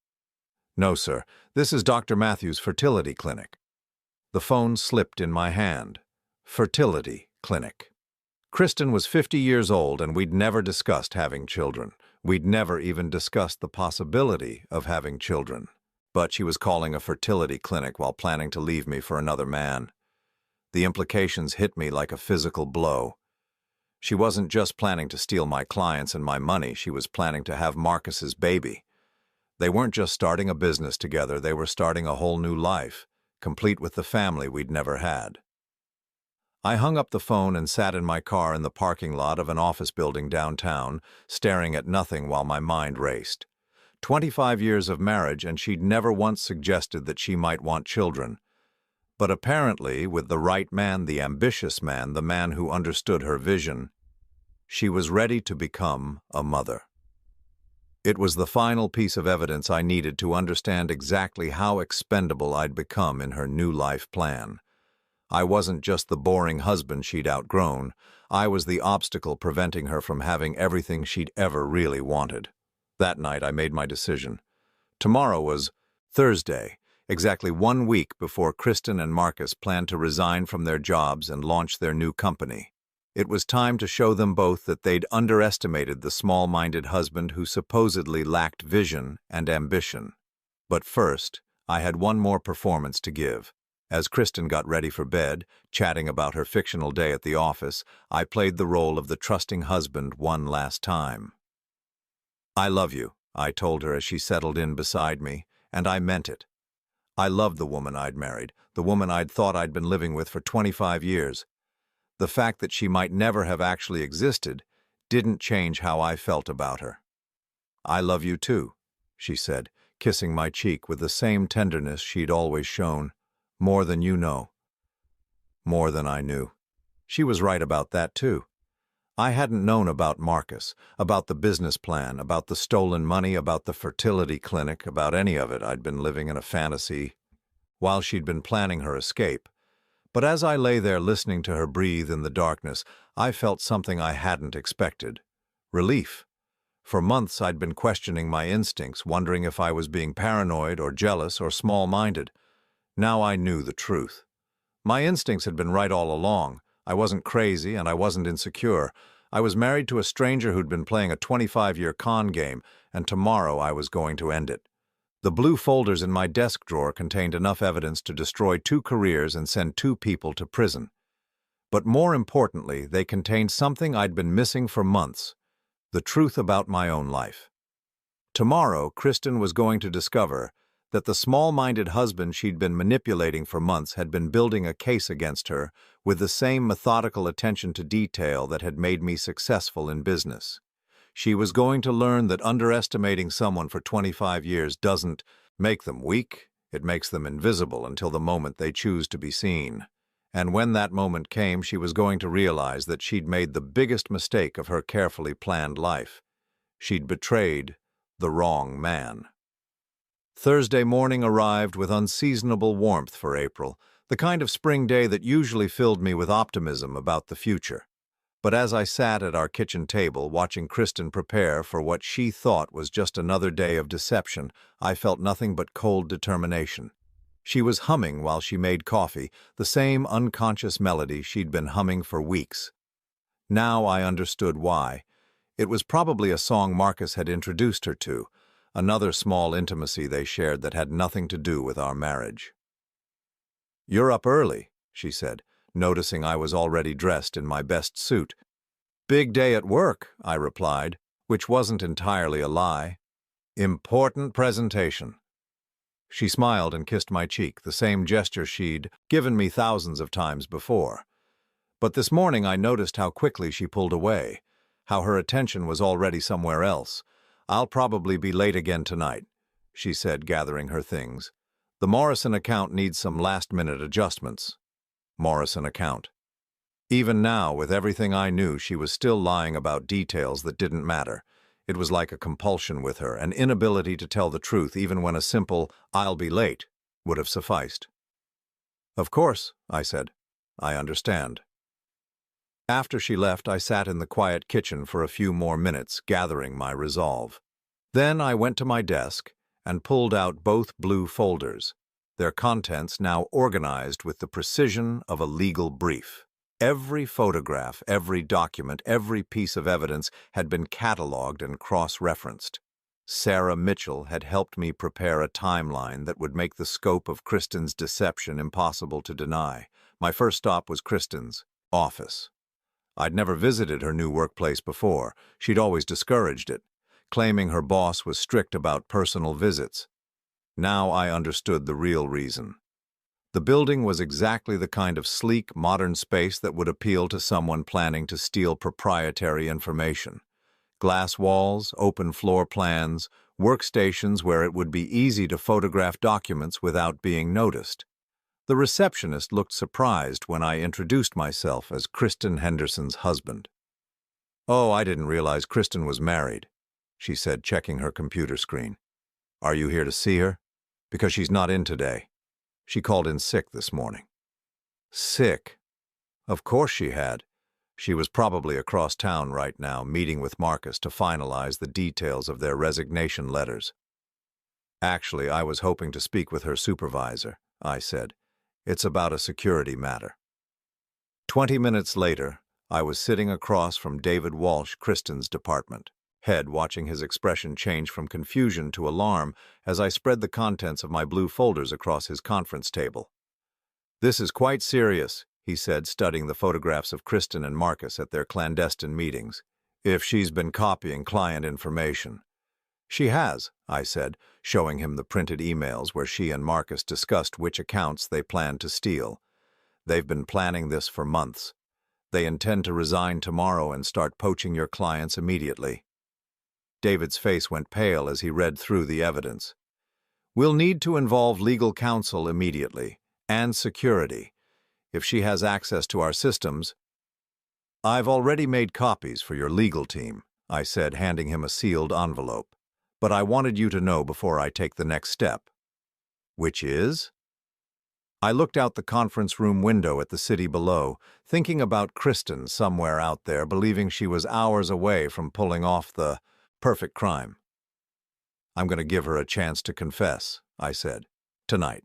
No, sir. This is Dr. Matthews' fertility clinic. The phone slipped in my hand. Fertility clinic. Kristen was 50 years old, and we'd never discussed having children. We'd never even discussed the possibility of having children. But she was calling a fertility clinic while planning to leave me for another man. The implications hit me like a physical blow. She wasn't just planning to steal my clients and my money, she was planning to have Marcus's baby. They weren't just starting a business together, they were starting a whole new life, complete with the family we'd never had. I hung up the phone and sat in my car in the parking lot of an office building downtown, staring at nothing while my mind raced. 25 years of marriage, and she'd never once suggested that she might want children. But apparently, with the right man, the ambitious man, the man who understood her vision, she was ready to become a mother. It was the final piece of evidence I needed to understand exactly how expendable I'd become in her new life plan. I wasn't just the boring husband she'd outgrown, I was the obstacle preventing her from having everything she'd ever really wanted. That night I made my decision. Tomorrow was Thursday, exactly 1 week before Kristen and Marcus planned to resign from their jobs and launch their new company. It was time to show them both that they'd underestimated the small-minded husband who supposedly lacked vision and ambition. But first, I had one more performance to give. As Kristen got ready for bed, chatting about her fictional day at the office, I played the role of the trusting husband one last time. "I love you," I told her as she settled in beside me, and I meant it. I loved the woman I'd married, the woman I'd thought I'd been living with for 25 years. The fact that she might never have actually existed didn't change how I felt about her. "I love you too," she said, kissing my cheek with the same tenderness she'd always shown. "More than you know." More than I knew. She was right about that too. I hadn't known about Marcus, about the business plan, about the stolen money, about the fertility clinic, about any of it. I'd been living in a fantasy while she'd been planning her escape. But as I lay there listening to her breathe in the darkness, I felt something I hadn't expected. Relief. For months I'd been questioning my instincts, wondering if I was being paranoid or jealous or small-minded. Now I knew the truth. My instincts had been right all along. I wasn't crazy and I wasn't insecure. I was married to a stranger who'd been playing a 25-year con game, and tomorrow I was going to end it. The blue folders in my desk drawer contained enough evidence to destroy 2 careers and send 2 people to prison. But more importantly, they contained something I'd been missing for months: the truth about my own life. Tomorrow, Kristen was going to discover that the small-minded husband she'd been manipulating for months had been building a case against her with the same methodical attention to detail that had made me successful in business. She was going to learn that underestimating someone for 25 years doesn't make them weak, it makes them invisible until the moment they choose to be seen. And when that moment came, she was going to realize that she'd made the biggest mistake of her carefully planned life. She'd betrayed the wrong man. Thursday morning arrived with unseasonable warmth for April, the kind of spring day that usually filled me with optimism about the future. But as I sat at our kitchen table watching Kristen prepare for what she thought was just another day of deception, I felt nothing but cold determination. She was humming while she made coffee, the same unconscious melody she'd been humming for weeks. Now I understood why. It was probably a song Marcus had introduced her to, another small intimacy they shared that had nothing to do with our marriage. "You're up early," she said, noticing I was already dressed in my best suit. "Big day at work," I replied, which wasn't entirely a lie. "Important presentation." She smiled and kissed my cheek, the same gesture she'd given me thousands of times before. But this morning I noticed how quickly she pulled away, how her attention was already somewhere else. "I'll probably be late again tonight," she said, gathering her things. "The Morrison account needs some last-minute adjustments." Morrison account. Even now, with everything I knew, she was still lying about details that didn't matter. It was like a compulsion with her, an inability to tell the truth even when a simple "I'll be late" would have sufficed. Of course, I said. I understand. After she left, I sat in the quiet kitchen for a few more minutes, gathering my resolve. Then I went to my desk and pulled out both blue folders, their contents now organized with the precision of a legal brief. Every photograph, every document, every piece of evidence had been cataloged and cross-referenced. Sarah Mitchell had helped me prepare a timeline that would make the scope of Kristen's deception impossible to deny. My first stop was Kristen's office. I'd never visited her new workplace before. She'd always discouraged it, claiming her boss was strict about personal visits. Now I understood the real reason. The building was exactly the kind of sleek, modern space that would appeal to someone planning to steal proprietary information. Glass walls, open floor plans, workstations where it would be easy to photograph documents without being noticed. The receptionist looked surprised when I introduced myself as Kristen Henderson's husband. "Oh, I didn't realize Kristen was married," she said, checking her computer screen. "Are you here to see her? Because she's not in today. She called in sick this morning." Sick? Of course she had. She was probably across town right now, meeting with Marcus to finalize the details of their resignation letters. "Actually, I was hoping to speak with her supervisor," I said. "It's about a security matter." 20 minutes later, I was sitting across from David Walsh, Kristen's department head, watching his expression change from confusion to alarm as I spread the contents of my blue folders across his conference table. "This is quite serious," he said, studying the photographs of Kristen and Marcus at their clandestine meetings. "If she's been copying client information." "She has," I said, showing him the printed emails where she and Marcus discussed which accounts they planned to steal. "They've been planning this for months. They intend to resign tomorrow and start poaching your clients immediately." David's face went pale as he read through the evidence. "We'll need to involve legal counsel immediately, and security. If she has access to our systems—" "I've already made copies for your legal team," I said, handing him a sealed envelope. "But I wanted you to know before I take the next step." "Which is?" I looked out the conference room window at the city below, thinking about Kristen somewhere out there, believing she was hours away from pulling off the perfect crime. "I'm going to give her a chance to confess," I said, "tonight."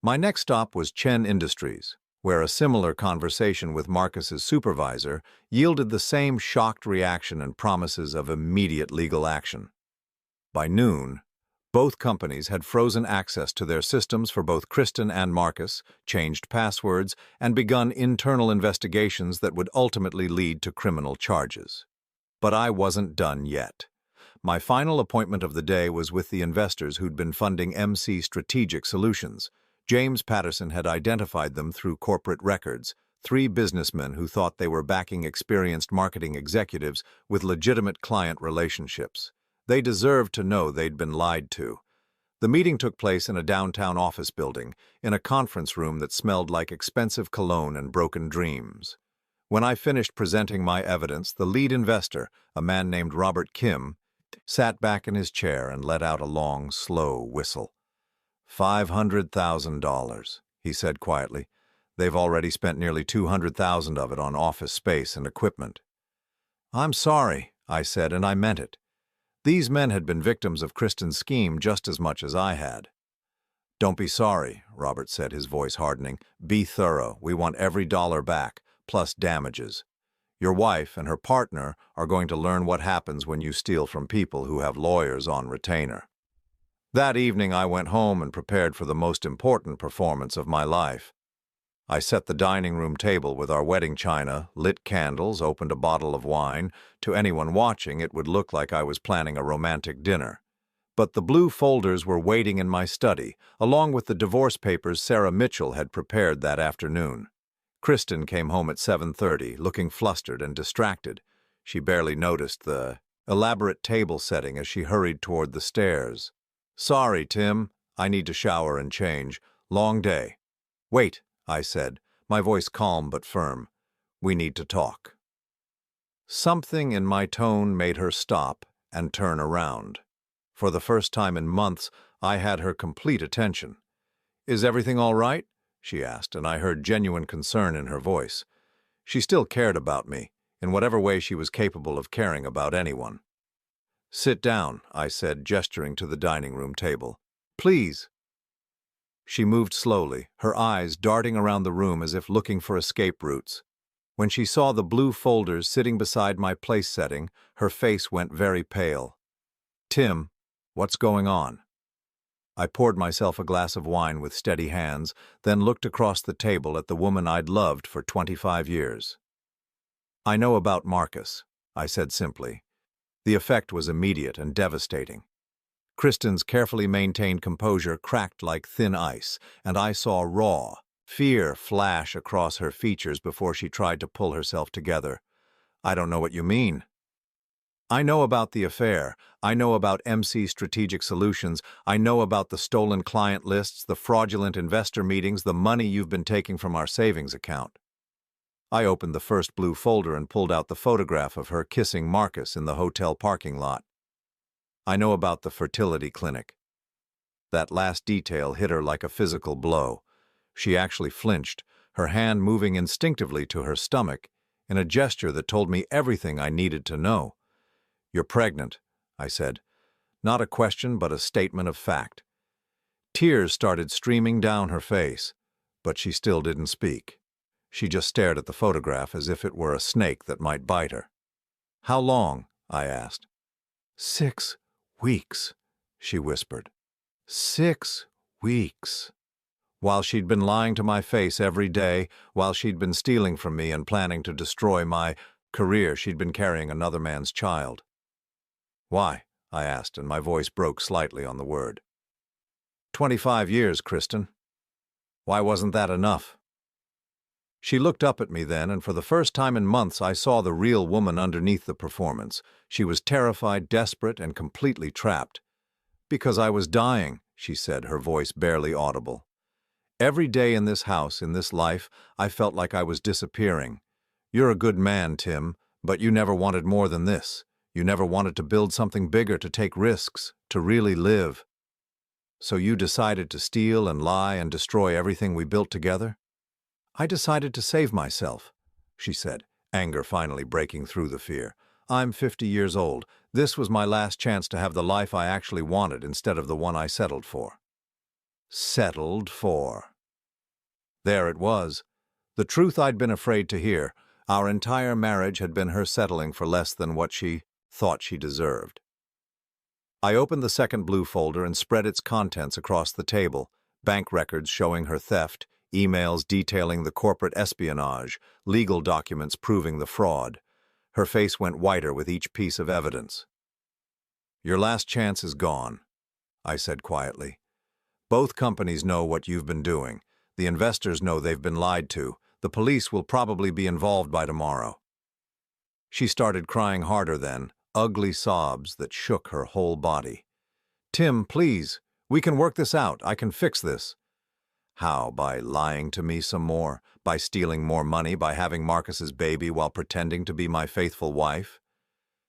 My next stop was Chen Industries, where a similar conversation with Marcus's supervisor yielded the same shocked reaction and promises of immediate legal action. By noon, both companies had frozen access to their systems for both Kristen and Marcus, changed passwords, and begun internal investigations that would ultimately lead to criminal charges. But I wasn't done yet. My final appointment of the day was with the investors who'd been funding MC Strategic Solutions. James Patterson had identified them through corporate records, 3 businessmen who thought they were backing experienced marketing executives with legitimate client relationships. They deserved to know they'd been lied to. The meeting took place in a downtown office building, in a conference room that smelled like expensive cologne and broken dreams. When I finished presenting my evidence, the lead investor, a man named Robert Kim, sat back in his chair and let out a long, slow whistle. $500,000, he said quietly. "They've already spent nearly $200,000 of it on office space and equipment." "I'm sorry," I said, and I meant it. These men had been victims of Kristen's scheme just as much as I had. "Don't be sorry," Robert said, his voice hardening. "Be thorough. We want every dollar back, plus damages. Your wife and her partner are going to learn what happens when you steal from people who have lawyers on retainer." That evening I went home and prepared for the most important performance of my life. I set the dining room table with our wedding china, lit candles, opened a bottle of wine. To anyone watching, it would look like I was planning a romantic dinner. But the blue folders were waiting in my study, along with the divorce papers Sarah Mitchell had prepared that afternoon. Kristen came home at 7:30, looking flustered and distracted. She barely noticed the elaborate table setting as she hurried toward the stairs. "Sorry, Tim. I need to shower and change. Long day." "Wait," I said, my voice calm but firm. "We need to talk." Something in my tone made her stop and turn around. For the first time in months, I had her complete attention. "Is everything all right?" she asked, and I heard genuine concern in her voice. She still cared about me, in whatever way she was capable of caring about anyone. "Sit down," I said, gesturing to the dining room table. "Please." She moved slowly, her eyes darting around the room as if looking for escape routes. When she saw the blue folders sitting beside my place setting, her face went very pale. "Tim, what's going on?" I poured myself a glass of wine with steady hands, then looked across the table at the woman I'd loved for 25 years. "I know about Marcus," I said simply. The effect was immediate and devastating. Kristen's carefully maintained composure cracked like thin ice, and I saw raw fear flash across her features before she tried to pull herself together. "I don't know what you mean." "I know about the affair. I know about MC Strategic Solutions. I know about the stolen client lists, the fraudulent investor meetings, the money you've been taking from our savings account." I opened the first blue folder and pulled out the photograph of her kissing Marcus in the hotel parking lot. "I know about the fertility clinic." That last detail hit her like a physical blow. She actually flinched, her hand moving instinctively to her stomach, in a gesture that told me everything I needed to know. "You're pregnant," I said. Not a question, but a statement of fact. Tears started streaming down her face, but she still didn't speak. She just stared at the photograph as if it were a snake that might bite her. "How long?" I asked. 6 weeks, she whispered. 6 weeks. While she'd been lying to my face every day, while she'd been stealing from me and planning to destroy my career, she'd been carrying another man's child. "Why?" I asked, and my voice broke slightly on the word. 25 years, Kristen. Why wasn't that enough?" She looked up at me then, and for the first time in months I saw the real woman underneath the performance. She was terrified, desperate, and completely trapped. "Because I was dying," she said, her voice barely audible. "Every day in this house, in this life, I felt like I was disappearing. You're a good man, Tim, but you never wanted more than this. You never wanted to build something bigger, to take risks, to really live. So you decided to steal and lie and destroy everything we built together?" "I decided to save myself," she said, anger finally breaking through the fear. "I'm 50 years old. This was my last chance to have the life I actually wanted instead of the one I settled for." Settled for. There it was. The truth I'd been afraid to hear. Our entire marriage had been her settling for less than what she thought she deserved. I opened the second blue folder and spread its contents across the table. Bank records showing her theft, emails detailing the corporate espionage, legal documents proving the fraud. Her face went whiter with each piece of evidence. "Your last chance is gone," I said quietly. "Both companies know what you've been doing. The investors know they've been lied to. The police will probably be involved by tomorrow." She started crying harder then, ugly sobs that shook her whole body. "Tim, please, we can work this out. I can fix this." How? By lying to me some more? By stealing more money? By having Marcus's baby while pretending to be my faithful wife?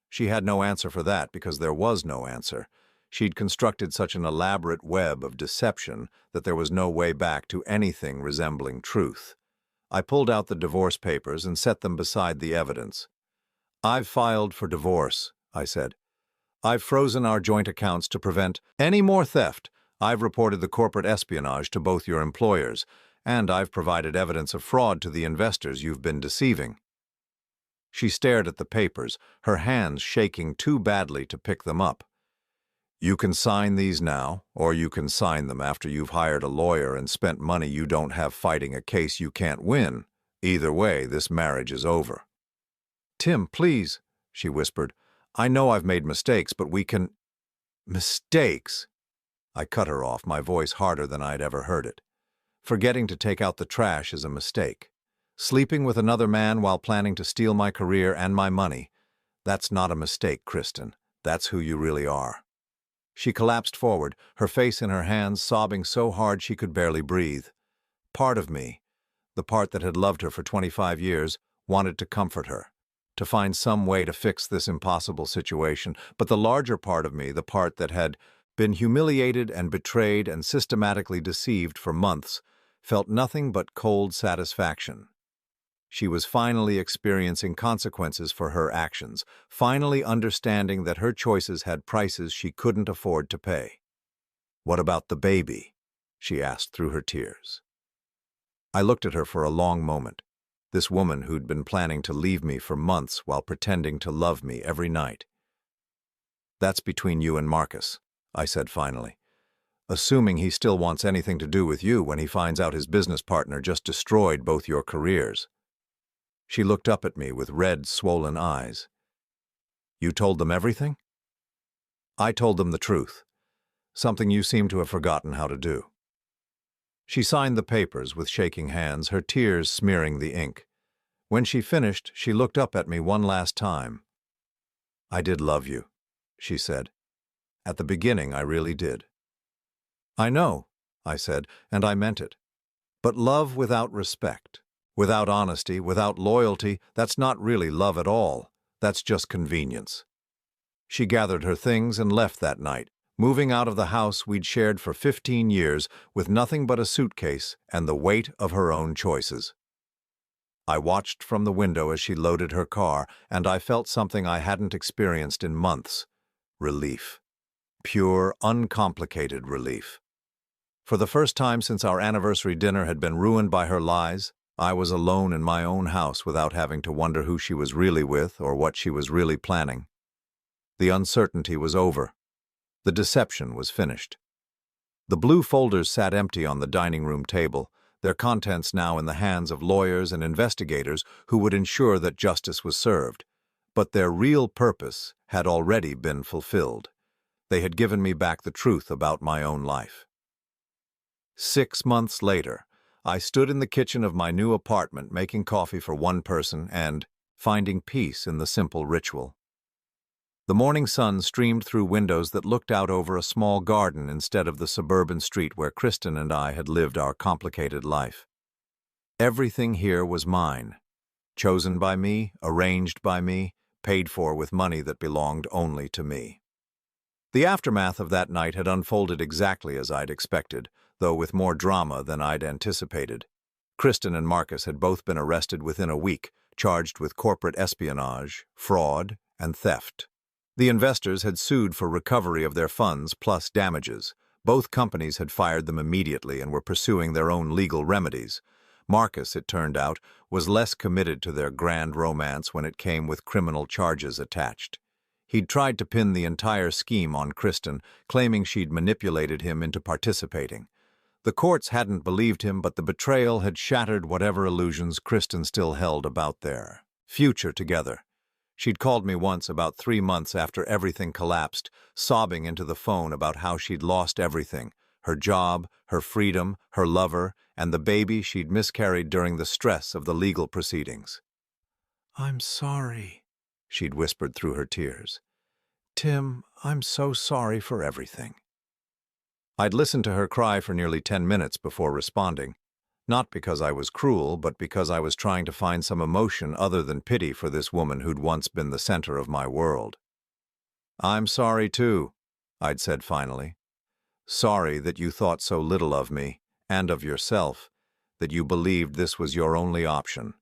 She had no answer for that because there was no answer. She'd constructed such an elaborate web of deception that there was no way back to anything resembling truth. I pulled out the divorce papers and set them beside the evidence. "I've filed for divorce," I said. "I've frozen our joint accounts to prevent any more theft. I've reported the corporate espionage to both your employers, and I've provided evidence of fraud to the investors you've been deceiving." She stared at the papers, her hands shaking too badly to pick them up. "You can sign these now, or you can sign them after you've hired a lawyer and spent money you don't have fighting a case you can't win. Either way, this marriage is over." "Tim, please," she whispered. "I know I've made mistakes, but we can—" "Mistakes?" I cut her off, my voice harder than I'd ever heard it. "Forgetting to take out the trash is a mistake. Sleeping with another man while planning to steal my career and my money, that's not a mistake, Kristen. That's who you really are." She collapsed forward, her face in her hands, sobbing so hard she could barely breathe. Part of me, the part that had loved her for 25 years, wanted to comfort her, to find some way to fix this impossible situation, but the larger part of me, the part that had been humiliated and betrayed and systematically deceived for months, felt nothing but cold satisfaction. She was finally experiencing consequences for her actions, finally understanding that her choices had prices she couldn't afford to pay. "What about the baby?" she asked through her tears. I looked at her for a long moment, this woman who'd been planning to leave me for months while pretending to love me every night. "That's between you and Marcus," I said finally. "Assuming he still wants anything to do with you when he finds out his business partner just destroyed both your careers." She looked up at me with red, swollen eyes. "You told them everything?" "I told them the truth, something you seem to have forgotten how to do." She signed the papers with shaking hands, her tears smearing the ink. When she finished, she looked up at me one last time. "I did love you," she said. "At the beginning, I really did." "I know," I said, and I meant it. "But love without respect, without honesty, without loyalty, that's not really love at all. That's just convenience." She gathered her things and left that night, moving out of the house we'd shared for 15 years with nothing but a suitcase and the weight of her own choices. I watched from the window as she loaded her car, and I felt something I hadn't experienced in months: relief. Pure, uncomplicated relief. For the first time since our anniversary dinner had been ruined by her lies, I was alone in my own house without having to wonder who she was really with or what she was really planning. The uncertainty was over. The deception was finished. The blue folders sat empty on the dining room table, their contents now in the hands of lawyers and investigators who would ensure that justice was served. But their real purpose had already been fulfilled. They had given me back the truth about my own life. 6 months later, I stood in the kitchen of my new apartment making coffee for one person and finding peace in the simple ritual. The morning sun streamed through windows that looked out over a small garden instead of the suburban street where Kristen and I had lived our complicated life. Everything here was mine, chosen by me, arranged by me, paid for with money that belonged only to me. The aftermath of that night had unfolded exactly as I'd expected, though with more drama than I'd anticipated. Kristen and Marcus had both been arrested within a week, charged with corporate espionage, fraud, and theft. The investors had sued for recovery of their funds plus damages. Both companies had fired them immediately and were pursuing their own legal remedies. Marcus, it turned out, was less committed to their grand romance when it came with criminal charges attached. He'd tried to pin the entire scheme on Kristen, claiming she'd manipulated him into participating. The courts hadn't believed him, but the betrayal had shattered whatever illusions Kristen still held about their future together. She'd called me once about 3 months after everything collapsed, sobbing into the phone about how she'd lost everything: her job, her freedom, her lover, and the baby she'd miscarried during the stress of the legal proceedings. "I'm sorry," she'd whispered through her tears. "Tim, I'm so sorry for everything." I'd listened to her cry for nearly 10 minutes before responding, not because I was cruel, but because I was trying to find some emotion other than pity for this woman who'd once been the center of my world. "I'm sorry too," I'd said finally. "Sorry that you thought so little of me, and of yourself, that you believed this was your only option."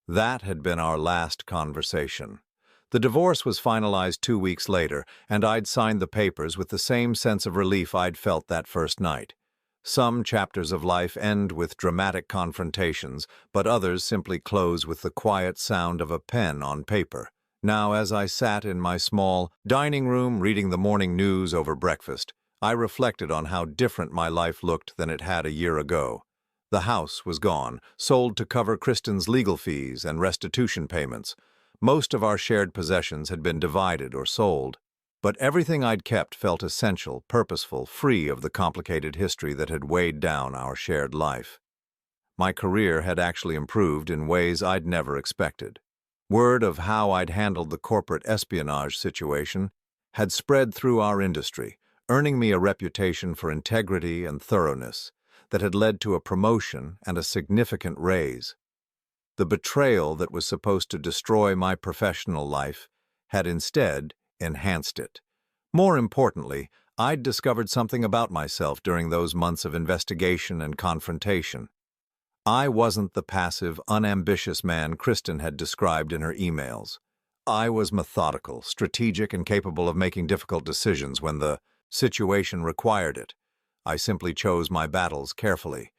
That had been our last conversation. The divorce was finalized 2 weeks later, and I'd signed the papers with the same sense of relief I'd felt that first night. Some chapters of life end with dramatic confrontations, but others simply close with the quiet sound of a pen on paper. Now, as I sat in my small dining room reading the morning news over breakfast, I reflected on how different my life looked than it had a year ago. The house was gone, sold to cover Kristen's legal fees and restitution payments. Most of our shared possessions had been divided or sold. But everything I'd kept felt essential, purposeful, free of the complicated history that had weighed down our shared life. My career had actually improved in ways I'd never expected. Word of how I'd handled the corporate espionage situation had spread through our industry, earning me a reputation for integrity and thoroughness that had led to a promotion and a significant raise. The betrayal that was supposed to destroy my professional life had instead enhanced it. More importantly, I'd discovered something about myself during those months of investigation and confrontation. I wasn't the passive, unambitious man Kristen had described in her emails. I was methodical, strategic, and capable of making difficult decisions when the situation required it. I simply chose my battles carefully.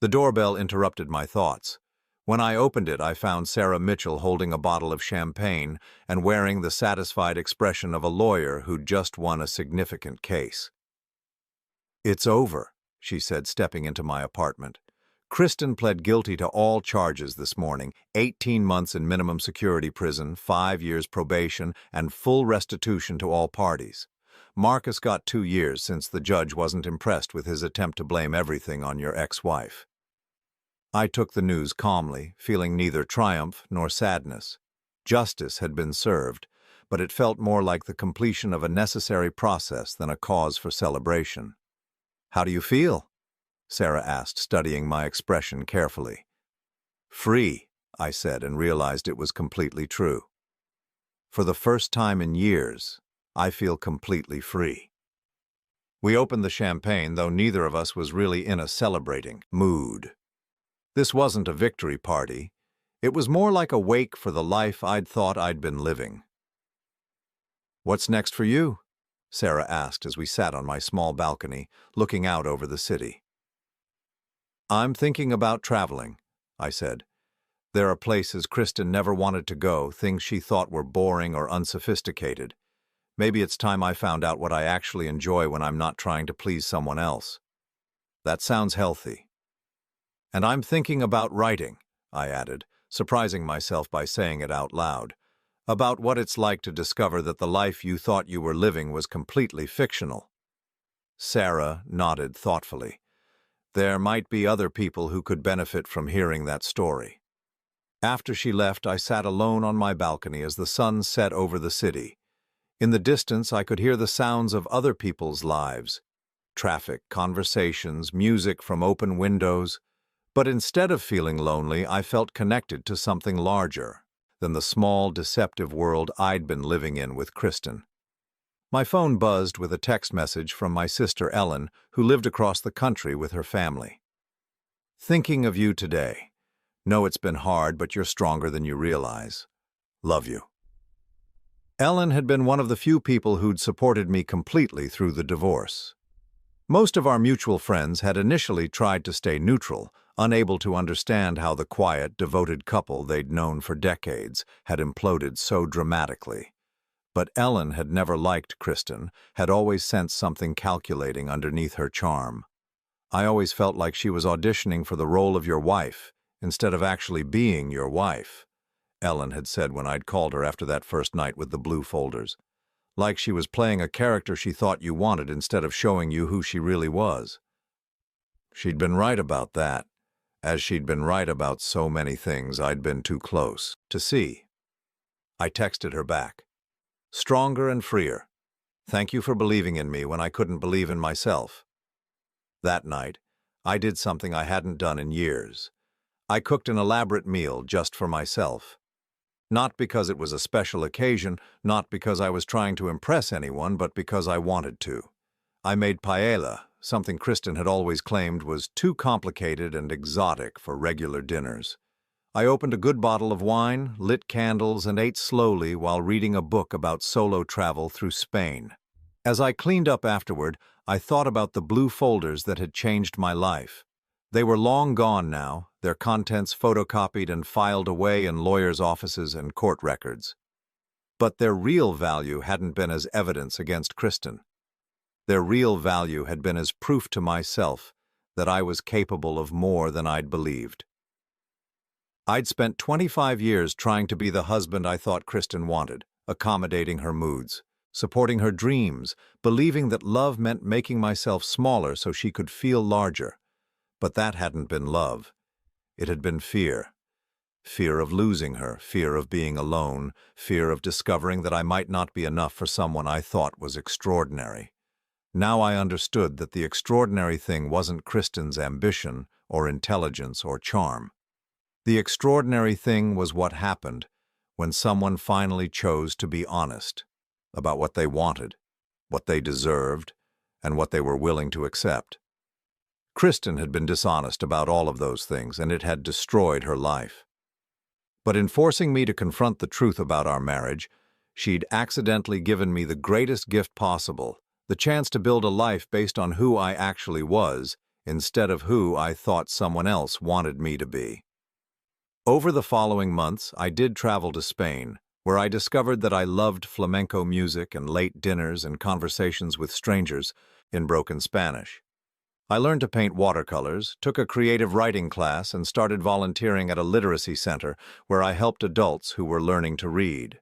The doorbell interrupted my thoughts. When I opened it, I found Sarah Mitchell holding a bottle of champagne and wearing the satisfied expression of a lawyer who'd just won a significant case. "It's over," she said, stepping into my apartment. "Kristen pled guilty to all charges this morning, 18 months in minimum security prison, 5 years probation, and full restitution to all parties. Marcus got 2 years since the judge wasn't impressed with his attempt to blame everything on your ex-wife." I took the news calmly, feeling neither triumph nor sadness. Justice had been served, but it felt more like the completion of a necessary process than a cause for celebration. "How do you feel?" Sarah asked, studying my expression carefully. "Free," I said, and realized it was completely true. For the first time in years, I feel completely free. We opened the champagne, though neither of us was really in a celebrating mood. This wasn't a victory party. It was more like a wake for the life I'd thought I'd been living. "What's next for you?" Sarah asked as we sat on my small balcony, looking out over the city. "I'm thinking about traveling," I said. "There are places Kristen never wanted to go, things she thought were boring or unsophisticated. Maybe it's time I found out what I actually enjoy when I'm not trying to please someone else." "That sounds healthy." "And I'm thinking about writing," I added, surprising myself by saying it out loud, "about what it's like to discover that the life you thought you were living was completely fictional." Sarah nodded thoughtfully. There might be other people who could benefit from hearing that story. After she left, I sat alone on my balcony as the sun set over the city. In the distance, I could hear the sounds of other people's lives. Traffic, conversations, music from open windows. But instead of feeling lonely, I felt connected to something larger than the small, deceptive world I'd been living in with Kristen. My phone buzzed with a text message from my sister Ellen, who lived across the country with her family. "Thinking of you today. Know it's been hard, but you're stronger than you realize. Love you." Ellen had been one of the few people who'd supported me completely through the divorce. Most of our mutual friends had initially tried to stay neutral, unable to understand how the quiet, devoted couple they'd known for decades had imploded so dramatically. But Ellen had never liked Kristen, had always sensed something calculating underneath her charm. "I always felt like she was auditioning for the role of your wife, instead of actually being your wife," Ellen had said when I'd called her after that first night with the blue folders. "Like she was playing a character she thought you wanted instead of showing you who she really was." She'd been right about that, as she'd been right about so many things I'd been too close to see. I texted her back. "Stronger and freer. Thank you for believing in me when I couldn't believe in myself." That night, I did something I hadn't done in years. I cooked an elaborate meal just for myself. Not because it was a special occasion, not because I was trying to impress anyone, but because I wanted to. I made paella, something Kristen had always claimed was too complicated and exotic for regular dinners. I opened a good bottle of wine, lit candles, and ate slowly while reading a book about solo travel through Spain. As I cleaned up afterward, I thought about the blue folders that had changed my life. They were long gone now, their contents photocopied and filed away in lawyers' offices and court records. But their real value hadn't been as evidence against Kristen. Their real value had been as proof to myself that I was capable of more than I'd believed. I'd spent 25 years trying to be the husband I thought Kristen wanted, accommodating her moods, supporting her dreams, believing that love meant making myself smaller so she could feel larger. But that hadn't been love. It had been fear. Fear of losing her, fear of being alone, fear of discovering that I might not be enough for someone I thought was extraordinary. Now I understood that the extraordinary thing wasn't Kristen's ambition or intelligence or charm. The extraordinary thing was what happened when someone finally chose to be honest about what they wanted, what they deserved, and what they were willing to accept. Kristen had been dishonest about all of those things, and it had destroyed her life. But in forcing me to confront the truth about our marriage, she'd accidentally given me the greatest gift possible, the chance to build a life based on who I actually was, instead of who I thought someone else wanted me to be. Over the following months, I did travel to Spain, where I discovered that I loved flamenco music and late dinners and conversations with strangers in broken Spanish. I learned to paint watercolors, took a creative writing class, and started volunteering at a literacy center where I helped adults who were learning to read.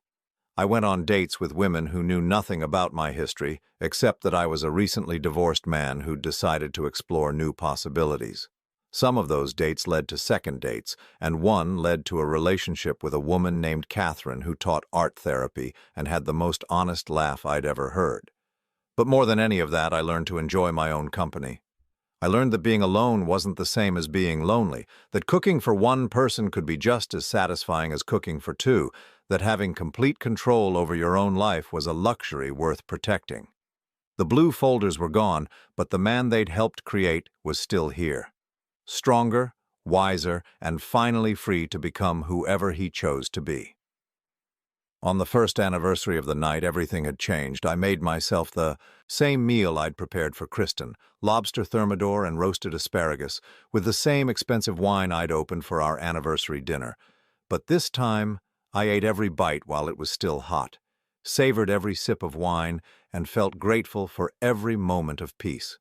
I went on dates with women who knew nothing about my history, except that I was a recently divorced man who'd decided to explore new possibilities. Some of those dates led to second dates, and one led to a relationship with a woman named Catherine who taught art therapy and had the most honest laugh I'd ever heard. But more than any of that, I learned to enjoy my own company. I learned that being alone wasn't the same as being lonely, that cooking for one person could be just as satisfying as cooking for two, that having complete control over your own life was a luxury worth protecting. The blue folders were gone, but the man they'd helped create was still here. Stronger, wiser, and finally free to become whoever he chose to be. On the first anniversary of the night, everything had changed. I made myself the same meal I'd prepared for Kristen, lobster thermidor and roasted asparagus, with the same expensive wine I'd opened for our anniversary dinner. But this time, I ate every bite while it was still hot, savored every sip of wine, and felt grateful for every moment of peace.